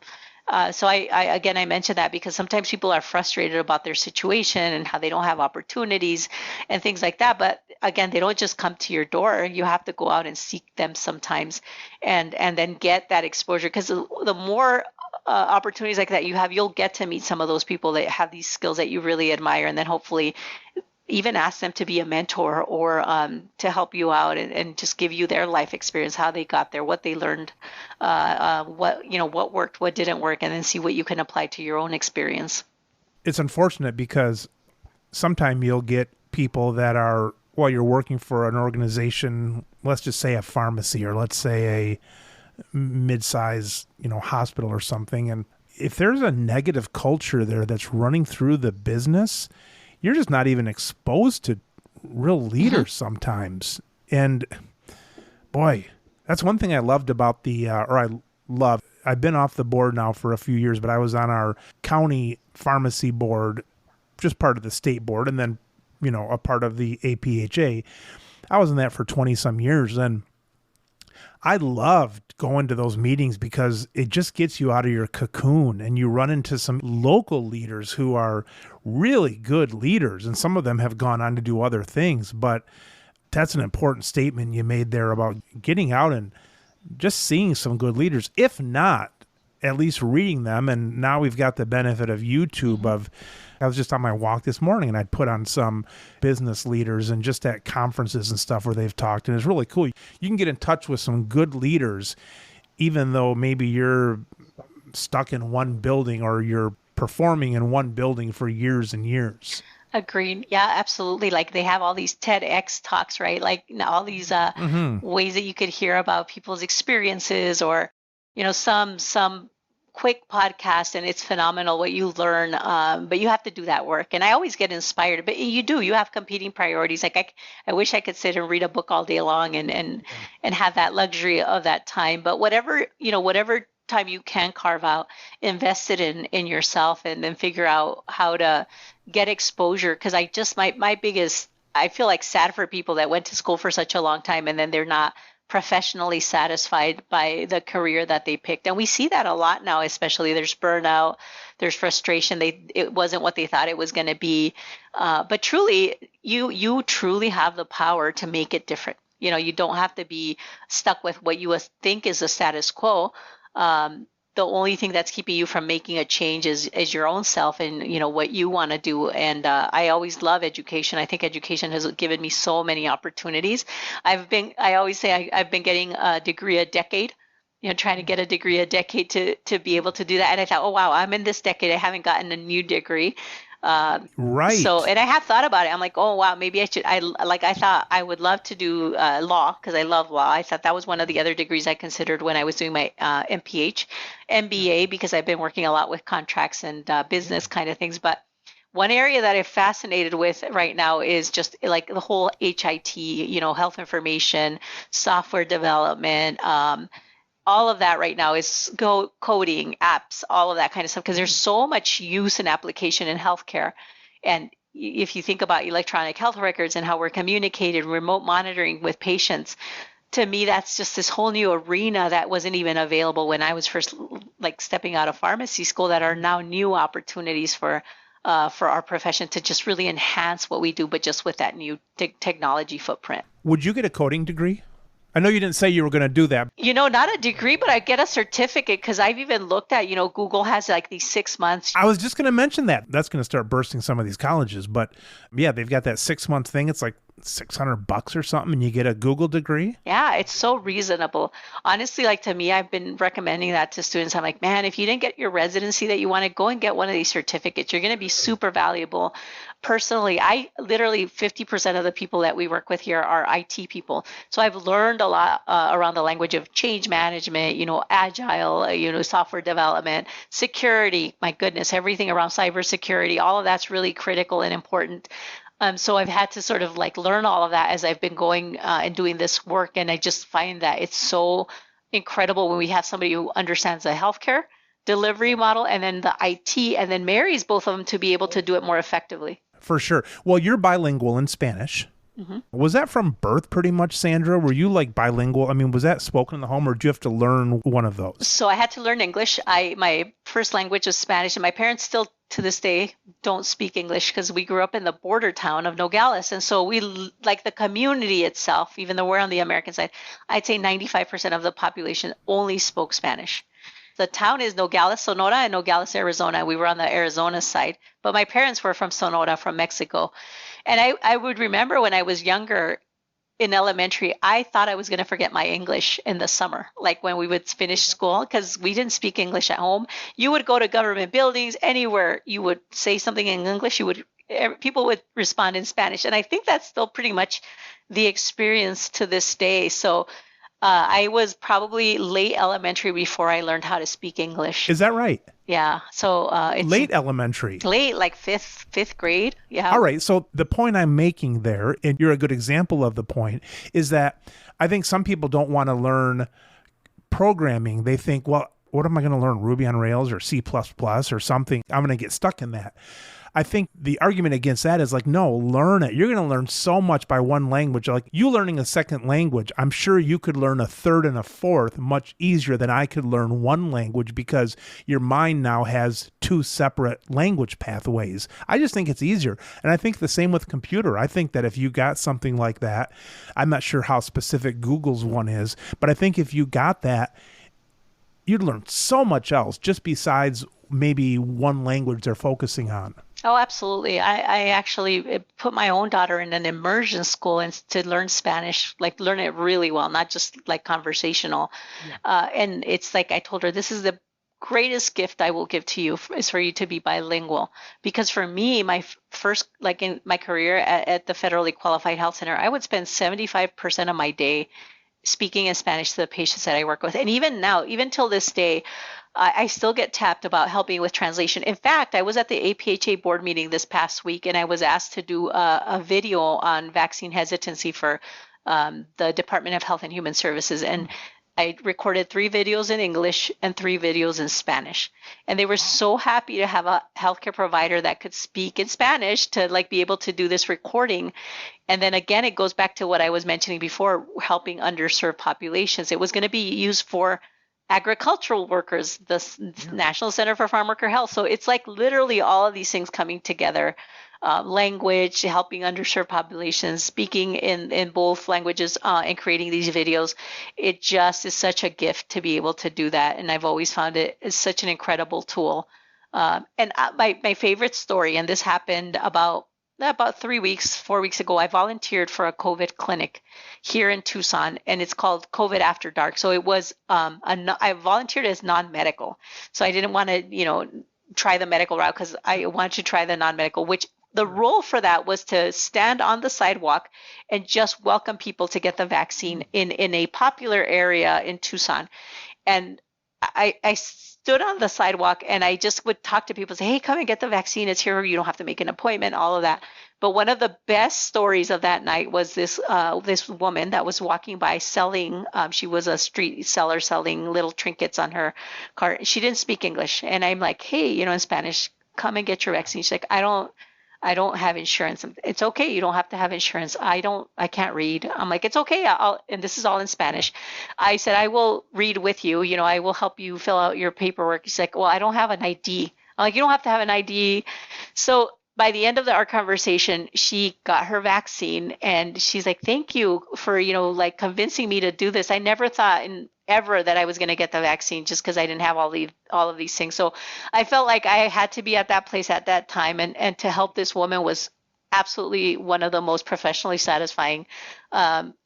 So I mentioned that because sometimes people are frustrated about their situation and how they don't have opportunities and things like that. But again, they don't just come to your door. You have to go out and seek them sometimes, and then get that exposure. Because the more opportunities like that you have, you'll get to meet some of those people that have these skills that you really admire, and then hopefully even ask them to be a mentor or to help you out and just give you their life experience, how they got there, what they learned, what worked, what didn't work, and then see what you can apply to your own experience. It's unfortunate because sometimes you'll get people that are, while you're working for an organization, let's just say a pharmacy, or let's say a mid-size, hospital or something. And if there's a negative culture there that's running through the business, you're just not even exposed to real leaders sometimes. And boy, that's one thing I loved about I've been off the board now for a few years, but I was on our county pharmacy board, just part of the state board, and then, a part of the APhA. I was in that for 20 some years, and I loved going to those meetings because it just gets you out of your cocoon, and you run into some local leaders who are really good leaders, and some of them have gone on to do other things. But that's an important statement you made there about getting out and just seeing some good leaders, if not at least reading them. And now we've got the benefit of YouTube. I was just on my walk this morning, and I'd put on some business leaders and just at conferences and stuff where they've talked, and it's really cool. You can get in touch with some good leaders, even though maybe you're stuck in one building or you're performing in one building for years and years. Agreed. Yeah, absolutely. Like they have all these TEDx talks, right? Like all these ways that you could hear about people's experiences, or some quick podcast, and it's phenomenal what you learn. But you have to do that work. And I always get inspired, but you have competing priorities. Like I wish I could sit and read a book all day long and have that luxury of that time. But whatever time you can carve out, invest it in yourself, and then figure out how to get exposure. Because my biggest, I feel like sad for people that went to school for such a long time and then they're not professionally satisfied by the career that they picked. And we see that a lot now, especially there's burnout, there's frustration. It wasn't what they thought it was going to be. But truly, you truly have the power to make it different. You don't have to be stuck with what you think is the status quo. The only thing that's keeping you from making a change is your own self and what you want to do. And I always love education. I think education has given me so many opportunities. I always say I've been getting a degree a decade, trying to get a degree a decade to be able to do that. And I thought, oh wow, I'm in this decade, I haven't gotten a new degree. Right. So, and I have thought about it. I'm like, oh wow, maybe I should. I thought I would love to do law because I love law. I thought that was one of the other degrees I considered when I was doing my MPH, MBA, because I've been working a lot with contracts and business kind of things. But one area that I'm fascinated with right now is just like the whole HIT, health information, software development. All of that right now is coding, apps, all of that kind of stuff, because there's so much use and application in healthcare. And if you think about electronic health records and how we're communicated, remote monitoring with patients, to me, that's just this whole new arena that wasn't even available when I was first stepping out of pharmacy school, that are now new opportunities for our profession to just really enhance what we do, but just with that new technology footprint. Would you get a coding degree? I know you didn't say you were going to do that. Not a degree, but I get a certificate, because I've even looked at, Google has like these 6 months. I was just going to mention that. That's going to start bursting some of these colleges. But yeah, they've got that 6-month thing. It's like $600 or something, and you get a Google degree. Yeah, it's so reasonable. Honestly, to me, I've been recommending that to students. I'm like, man, if you didn't get your residency that you want to, go and get one of these certificates. You're going to be super valuable. Personally, I literally 50% of the people that we work with here are IT people. So I've learned a lot around the language of change management, agile, software development, security. My goodness, everything around cybersecurity, all of that's really critical and important. So I've had to sort of learn all of that as I've been going and doing this work. And I just find that it's so incredible when we have somebody who understands the healthcare delivery model and then the IT, and then marries both of them to be able to do it more effectively. For sure. Well, you're bilingual in Spanish. Mm-hmm. Was that from birth pretty much, Sandra? Were you bilingual? I mean, was that spoken in the home, or did you have to learn one of those? So I had to learn English. My first language was Spanish, and my parents still to this day don't speak English because we grew up in the border town of Nogales. And so we, the community itself, even though we're on the American side, I'd say 95% of the population only spoke Spanish. The town is Nogales, Sonora, and Nogales, Arizona. We were on the Arizona side, but my parents were from Sonora, from Mexico. And I would remember when I was younger in elementary, I thought I was going to forget my English in the summer, when we would finish school, because we didn't speak English at home. You would go to government buildings, anywhere you would say something in English, people would respond in Spanish. And I think that's still pretty much the experience to this day. So I was probably late elementary before I learned how to speak English. Is that right? Yeah. So it's Late elementary. late, like fifth grade. Yeah. All right. So the point I'm making there, and you're a good example of the point, is that I think some people don't want to learn programming. They think, well, what am I going to learn? Ruby on Rails or C++ or something? I'm going to get stuck in that. I think the argument against that is like, no, learn it. You're going to learn so much by one language. Like you learning a second language, I'm sure you could learn a third and a fourth much easier than I could learn one language because your mind now has two separate language pathways. I just think it's easier. And I think the same with computer. I think that if you got something like that, I'm not sure how specific Google's one is, but I think if you got that, you'd learn so much else just besides maybe one language they're focusing on. Oh, absolutely. I actually put my own daughter in an immersion school and to learn Spanish, like learn it really well, not just like conversational. Yeah. And it's like I told her, this is the greatest gift I will give to you is for you to be bilingual. Because for me, my first, like in my career at the federally qualified health center, I would spend 75% of my day speaking in Spanish to the patients that I work with. And even now, even till this day, I still get tapped about helping with translation. In fact, I was at the APhA board meeting this past week, and I was asked to do a video on vaccine hesitancy for the Department of Health and Human Services. And I recorded 3 videos in English and 3 videos in Spanish. And they were so happy to have a healthcare provider that could speak in Spanish to like be able to do this recording. And then again, it goes back to what I was mentioning before, helping underserved populations. It was going to be used for agricultural workers, the National Center for Farm Worker Health. So it's like literally all of these things coming together. Language, helping underserved populations, speaking in both languages, and creating these videos. It just is such a gift to be able to do that. And I've always found it is such an incredible tool. And my favorite story, and this happened about 4 weeks ago, I volunteered for a COVID clinic here in Tucson, and it's called COVID After Dark. So it was I volunteered as non-medical. So I didn't want to, try the medical route because I wanted to try the non-medical, which the role for that was to stand on the sidewalk and just welcome people to get the vaccine in a popular area in Tucson. And I stood on the sidewalk and I just would talk to people, say, hey, come and get the vaccine. It's here. You don't have to make an appointment, all of that. But one of the best stories of that night was this woman that was walking by selling, she was a street seller selling little trinkets on her cart. She didn't speak English. And I'm like, hey, in Spanish, come and get your vaccine. She's like, I don't have insurance. It's okay. You don't have to have insurance. I can't read. I'm like, it's okay. And this is all in Spanish. I said, I will read with you. I will help you fill out your paperwork. She's like, well, I don't have an ID. I'm like, you don't have to have an ID. So by the end of our conversation, she got her vaccine and she's like, thank you for, like convincing me to do this. I never thought ever that I was going to get the vaccine just because I didn't have all of these things. So I felt like I had to be at that place at that time. And to help this woman was absolutely one of the most professionally satisfying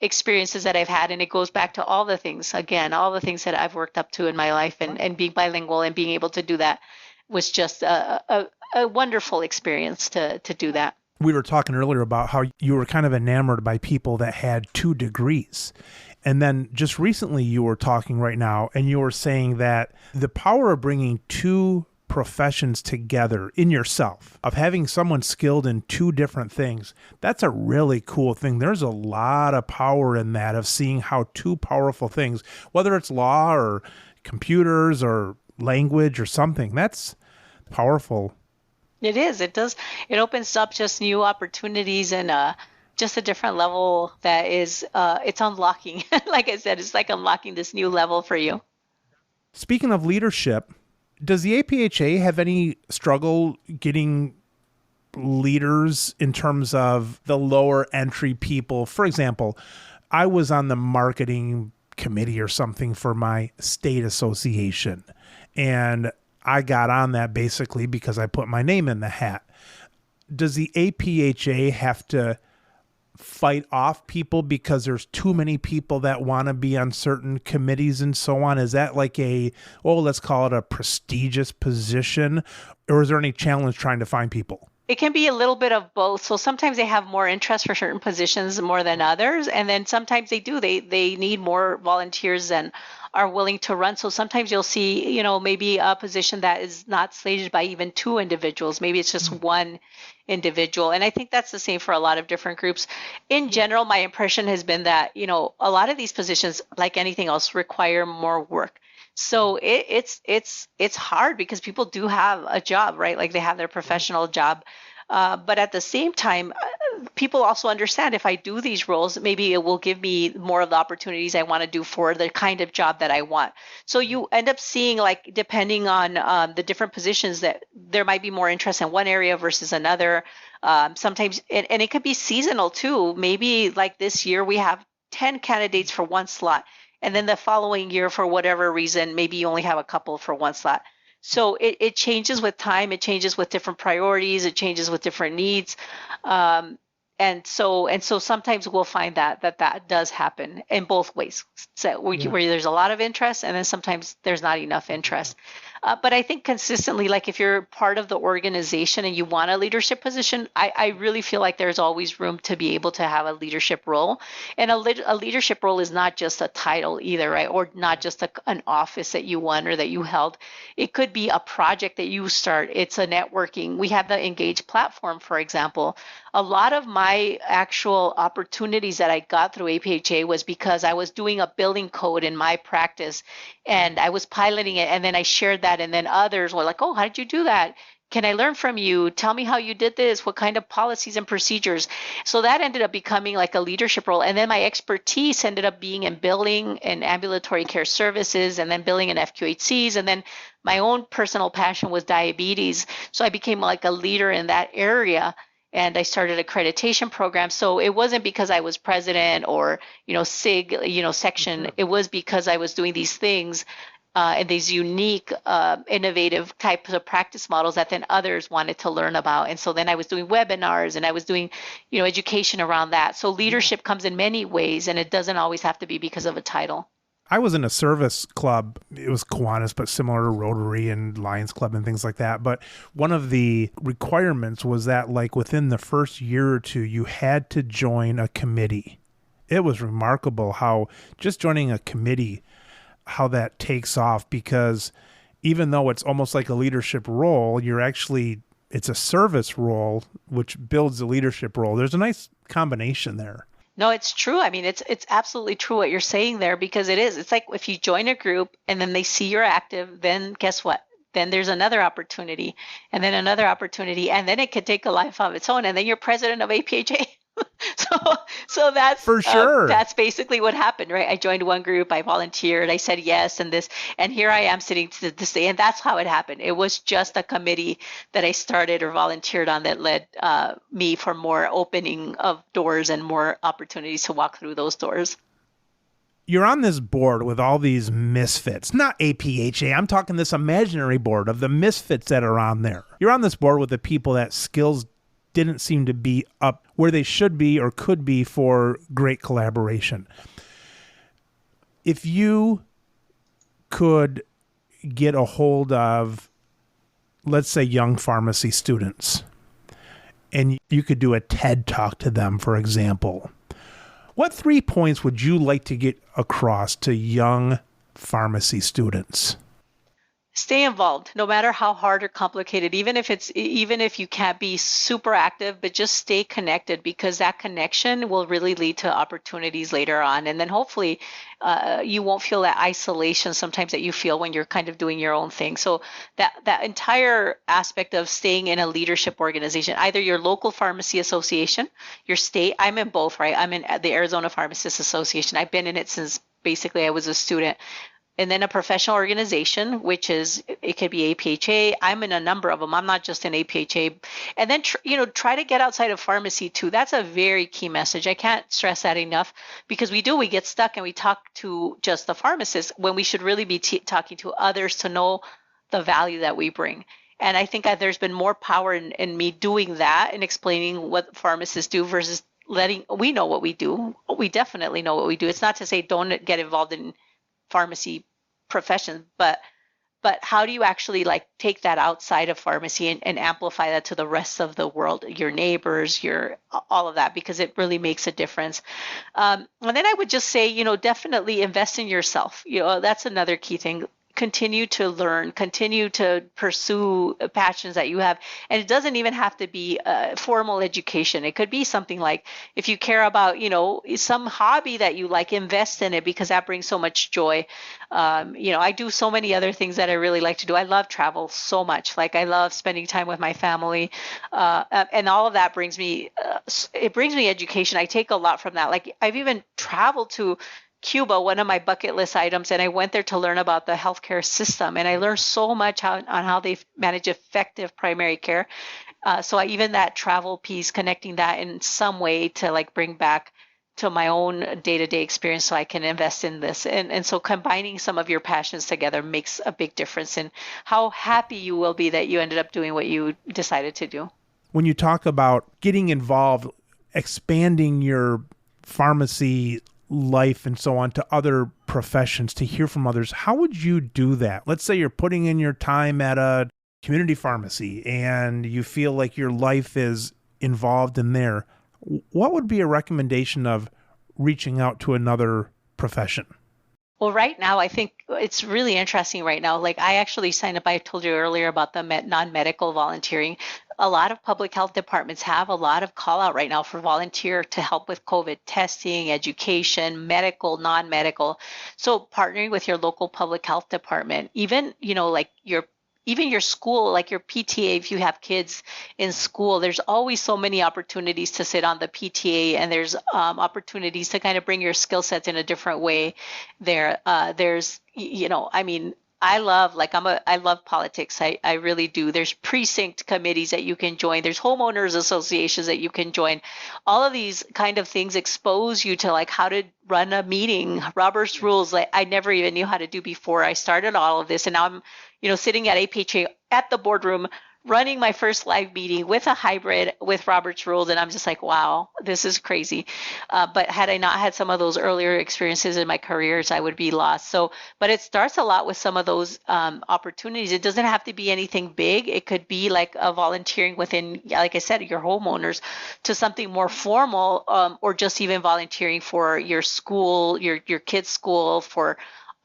experiences that I've had. And it goes back to all the things that I've worked up to in my life and being bilingual and being able to do that was just a wonderful experience to do that. We were talking earlier about how you were kind of enamored by people that had 2 degrees. And then just recently you were talking right now and you were saying that the power of bringing 2 professions together in yourself, of having someone skilled in 2 different things, that's a really cool thing. There's a lot of power in that, of seeing how 2 powerful things, whether it's law or computers or language or something, that's powerful. It is. It does. It opens up just new opportunities and just a different level that is, it's unlocking. Like I said, it's like unlocking this new level for you. Speaking of leadership, does the APhA have any struggle getting leaders in terms of the lower entry people? For example, I was on the marketing committee or something for my state association, and I got on that basically because I put my name in the hat. Does the APhA have to fight off people because there's too many people that want to be on certain committees and so on? Is that like let's call it a prestigious position, or is there any challenge trying to find people? It can be a little bit of both. So sometimes they have more interest for certain positions more than others, and then sometimes they do. They need more volunteers than are willing to run. So sometimes you'll see, maybe a position that is not slated by even two individuals. Maybe it's just one individual. And I think that's the same for a lot of different groups. In general, my impression has been that, a lot of these positions, like anything else, require more work. So it's hard because people do have a job, right? Like they have their professional job. But at the same time, people also understand if I do these roles, maybe it will give me more of the opportunities I want to do for the kind of job that I want. So you end up seeing, like, depending on the different positions, that there might be more interest in one area versus another. Sometimes, and it could be seasonal too. Maybe like this year we have 10 candidates for one slot. And then the following year, for whatever reason, maybe you only have a couple for one slot. So it changes with time. It changes with different priorities. It changes with different needs. And so sometimes we'll find that does happen in both ways. So where there's a lot of interest, and then sometimes there's not enough interest. But I think consistently, like if you're part of the organization and you want a leadership position, I really feel like there's always room to be able to have a leadership role. And a leadership role is not just a title either, right? Or not just an office that you won or that you held. It could be a project that you start. It's a networking. We have the Engage platform, for example. A lot of my actual opportunities that I got through APhA was because I was doing a billing code in my practice and I was piloting it, and then I shared that, and then others were like, oh, how did you do that? Can I learn from you? Tell me how you did this. What kind of policies and procedures? So that ended up becoming like a leadership role. And then my expertise ended up being in billing and ambulatory care services, and then billing and FQHCs. And then my own personal passion was diabetes. So I became like a leader in that area. And I started accreditation program. So it wasn't because I was president or, SIG, section. It was because I was doing these things and these unique, innovative types of practice models that then others wanted to learn about. And so then I was doing webinars and I was doing, education around that. So leadership comes in many ways, and it doesn't always have to be because of a title. I was in a service club. It was Kiwanis, but similar to Rotary and Lions Club and things like that. But one of the requirements was that, like, within the first year or two, you had to join a committee. It was remarkable how just joining a committee, how that takes off, because even though it's almost like a leadership role, it's a service role, which builds a leadership role. There's a nice combination there. No, it's true. I mean, it's absolutely true what you're saying there, because it is. It's like if you join a group and then they see you're active, then guess what? Then there's another opportunity, and then another opportunity, and then it could take a life of its own, and then you're president of APhA. So that's for sure. That's basically what happened, right? I joined one group, I volunteered, I said yes, and here I am sitting to this day, and that's how it happened. It was just a committee that I started or volunteered on that led me for more opening of doors and more opportunities to walk through those doors. You're on this board with all these misfits, not APhA. I'm talking this imaginary board of the misfits that are on there. You're on this board with the people that skills didn't seem to be up where they should be or could be for great collaboration. If you could get a hold of, let's say, young pharmacy students, and you could do a TED Talk to them, for example, what 3 points would you like to get across to young pharmacy students? Stay involved, no matter how hard or complicated, even if you can't be super active, but just stay connected, because that connection will really lead to opportunities later on. And then hopefully you won't feel that isolation sometimes that you feel when you're kind of doing your own thing. So that entire aspect of staying in a leadership organization, either your local pharmacy association, your state, I'm in both, right? I'm in the Arizona Pharmacists Association. I've been in it since basically I was a student. And then a professional organization, which it could be APhA. I'm in a number of them. I'm not just in APhA. And then, try to get outside of pharmacy too. That's a very key message. I can't stress that enough, because we get stuck and we talk to just the pharmacists when we should really be talking to others to know the value that we bring. And I think that there's been more power in me doing that and explaining what pharmacists do versus we know what we do. We definitely know what we do. It's not to say don't get involved in pharmacy profession, but but how do you actually like take that outside of pharmacy and amplify that to the rest of the world, your neighbors, your all of that, because it really makes a difference. And then I would just say, definitely invest in yourself. That's another key thing. Continue to learn, continue to pursue passions that you have. And it doesn't even have to be formal education. It could be something like, if you care about, some hobby that you like, invest in it, because that brings so much joy. I do so many other things that I really like to do. I love travel so much. Like, I love spending time with my family. And all of that brings me, it brings me education. I take a lot from that. Like, I've even traveled to Cuba, one of my bucket list items, and I went there to learn about the healthcare system, and I learned so much on how they manage effective primary care. So even that travel piece, connecting that in some way to like bring back to my own day-to-day experience, so I can invest in this. And so combining some of your passions together makes a big difference in how happy you will be that you ended up doing what you decided to do. When you talk about getting involved, expanding your pharmacy life and so on to other professions, to hear from others, how would you do that? Let's say you're putting in your time at a community pharmacy and you feel like your life is involved in there. What would be a recommendation of reaching out to another profession? Well, right now, I think it's really interesting right now. Like, I actually signed up, I told you earlier about the non-medical volunteering. A lot of public health departments have a lot of call out right now for volunteer to help with COVID testing, education, medical, non-medical. So partnering with your local public health department, even, like even your school, like your PTA, if you have kids in school, there's always so many opportunities to sit on the PTA, and there's opportunities to kind of bring your skill sets in a different way there. There's, I love politics. I really do. There's precinct committees that you can join. There's homeowners associations that you can join. All of these kind of things expose you to like how to run a meeting, Robert's rules. Like, I never even knew how to do before I started all of this. And now I'm, sitting at APhA at the boardroom, running my first live meeting with a hybrid with Robert's rules. And I'm just like, wow, this is crazy. But had I not had some of those earlier experiences in my careers, I would be lost. So, but it starts a lot with some of those opportunities. It doesn't have to be anything big. It could be like a volunteering within, like I said, your homeowners, to something more formal, or just even volunteering for your school, your kids' school, for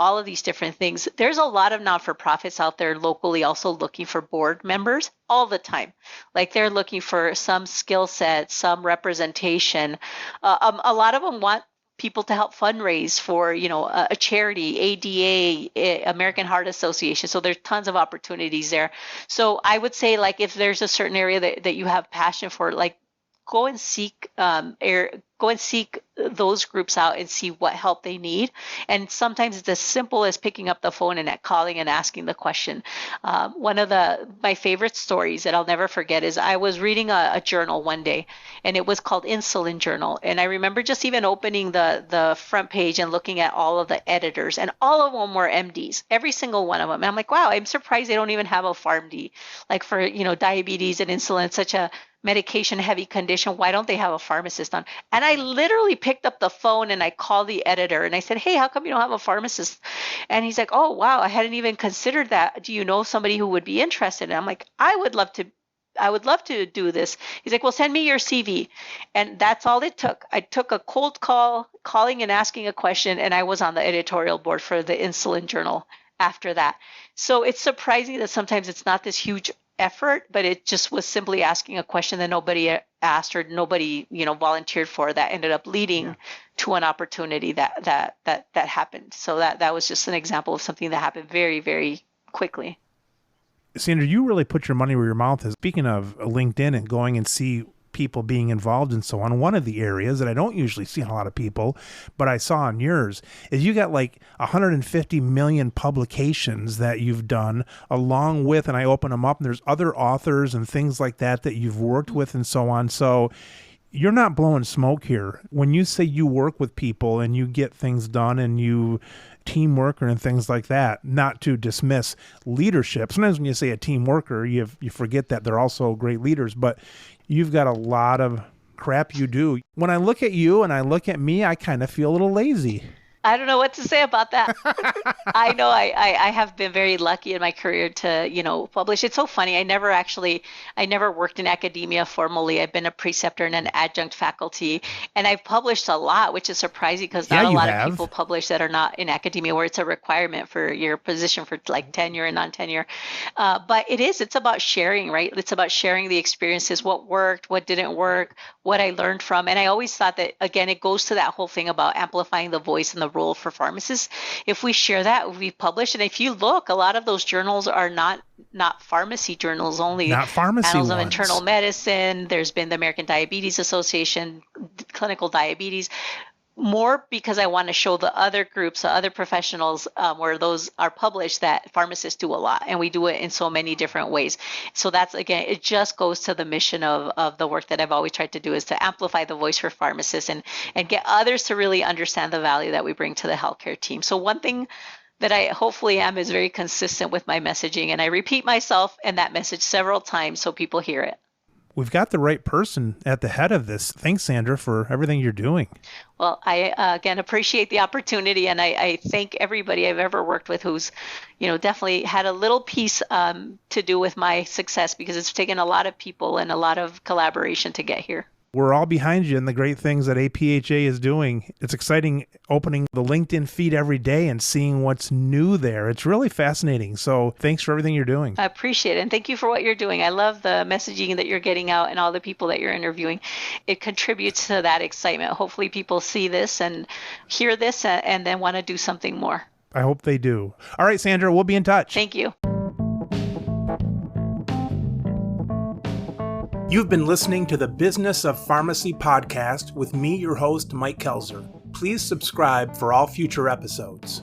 all of these different things. There's a lot of not-for-profits out there locally also looking for board members all the time. Like, they're looking for some skill set, some representation. A lot of them want people to help fundraise for, a charity, ADA, American Heart Association. So there's tons of opportunities there. So I would say, like, if there's a certain area that you have passion for, like, go and seek those groups out and see what help they need. And sometimes it's as simple as picking up the phone and calling and asking the question. One of my favorite stories that I'll never forget is I was reading a journal one day, and it was called Insulin Journal. And I remember just even opening the front page and looking at all of the editors, and all of them were MDs, every single one of them. And I'm like, wow, I'm surprised they don't even have a PharmD. Like, for, diabetes and insulin, such a medication heavy condition, why don't they have a pharmacist on? And I literally picked up the phone and I called the editor and I said, hey, how come you don't have a pharmacist? And he's like, oh, wow, I hadn't even considered that. Do you know somebody who would be interested? And I'm like, I would love to do this. He's like, well, send me your CV. And that's all it took. I took a cold call, calling and asking a question, and I was on the editorial board for the Insulin Journal after that. So it's surprising that sometimes it's not this huge effort, but it just was simply asking a question that nobody asked or nobody, volunteered for, that ended up leading to an opportunity that happened. So that was just an example of something that happened very, very quickly. Sandra, you really put your money where your mouth is. Speaking of LinkedIn and going and see people being involved and so on, one of the areas that I don't usually see in a lot of people, but I saw on yours, is you got like 150 million publications that you've done, along with, and I open them up and there's other authors and things like that you've worked with and so on. So you're not blowing smoke here. When you say you work with people and you get things done and you teamwork and things like that, not to dismiss leadership. Sometimes when you say a team worker, you forget that they're also great leaders, but you've got a lot of crap you do. When I look at you and I look at me, I kind of feel a little lazy. I don't know what to say about that. I know I have been very lucky in my career to, publish. It's so funny. I never worked in academia formally. I've been a preceptor and an adjunct faculty, and I've published a lot, which is surprising because not a lot of people publish that are not in academia, where it's a requirement for your position for like tenure and non-tenure. But it's about sharing, right? It's about sharing the experiences, what worked, what didn't work, what I learned from. And I always thought that, again, it goes to that whole thing about amplifying the voice and the role for pharmacists. If we share that, if we publish, and if you look, a lot of those journals are not pharmacy journals only. Not pharmacy Annals ones. of Internal Medicine. There's been the American Diabetes Association, Clinical Diabetes. More because I want to show the other groups, the other professionals where those are published, that pharmacists do a lot, and we do it in so many different ways. So that's, again, it just goes to the mission of the work that I've always tried to do, is to amplify the voice for pharmacists and get others to really understand the value that we bring to the healthcare team. So one thing that I hopefully am is very consistent with my messaging, and I repeat myself and that message several times so people hear it. We've got the right person at the head of this. Thanks, Sandra, for everything you're doing. Well, I, again, appreciate the opportunity, and I thank everybody I've ever worked with who's, definitely had a little piece to do with my success, because it's taken a lot of people and a lot of collaboration to get here. We're all behind you in the great things that APhA is doing. It's exciting opening the LinkedIn feed every day and seeing what's new there. It's really fascinating. So thanks for everything you're doing. I appreciate it. And thank you for what you're doing. I love the messaging that you're getting out and all the people that you're interviewing. It contributes to that excitement. Hopefully people see this and hear this and then want to do something more. I hope they do. All right, Sandra, we'll be in touch. Thank you. You've been listening to the Business of Pharmacy podcast with me, your host, Mike Kelzer. Please subscribe for all future episodes.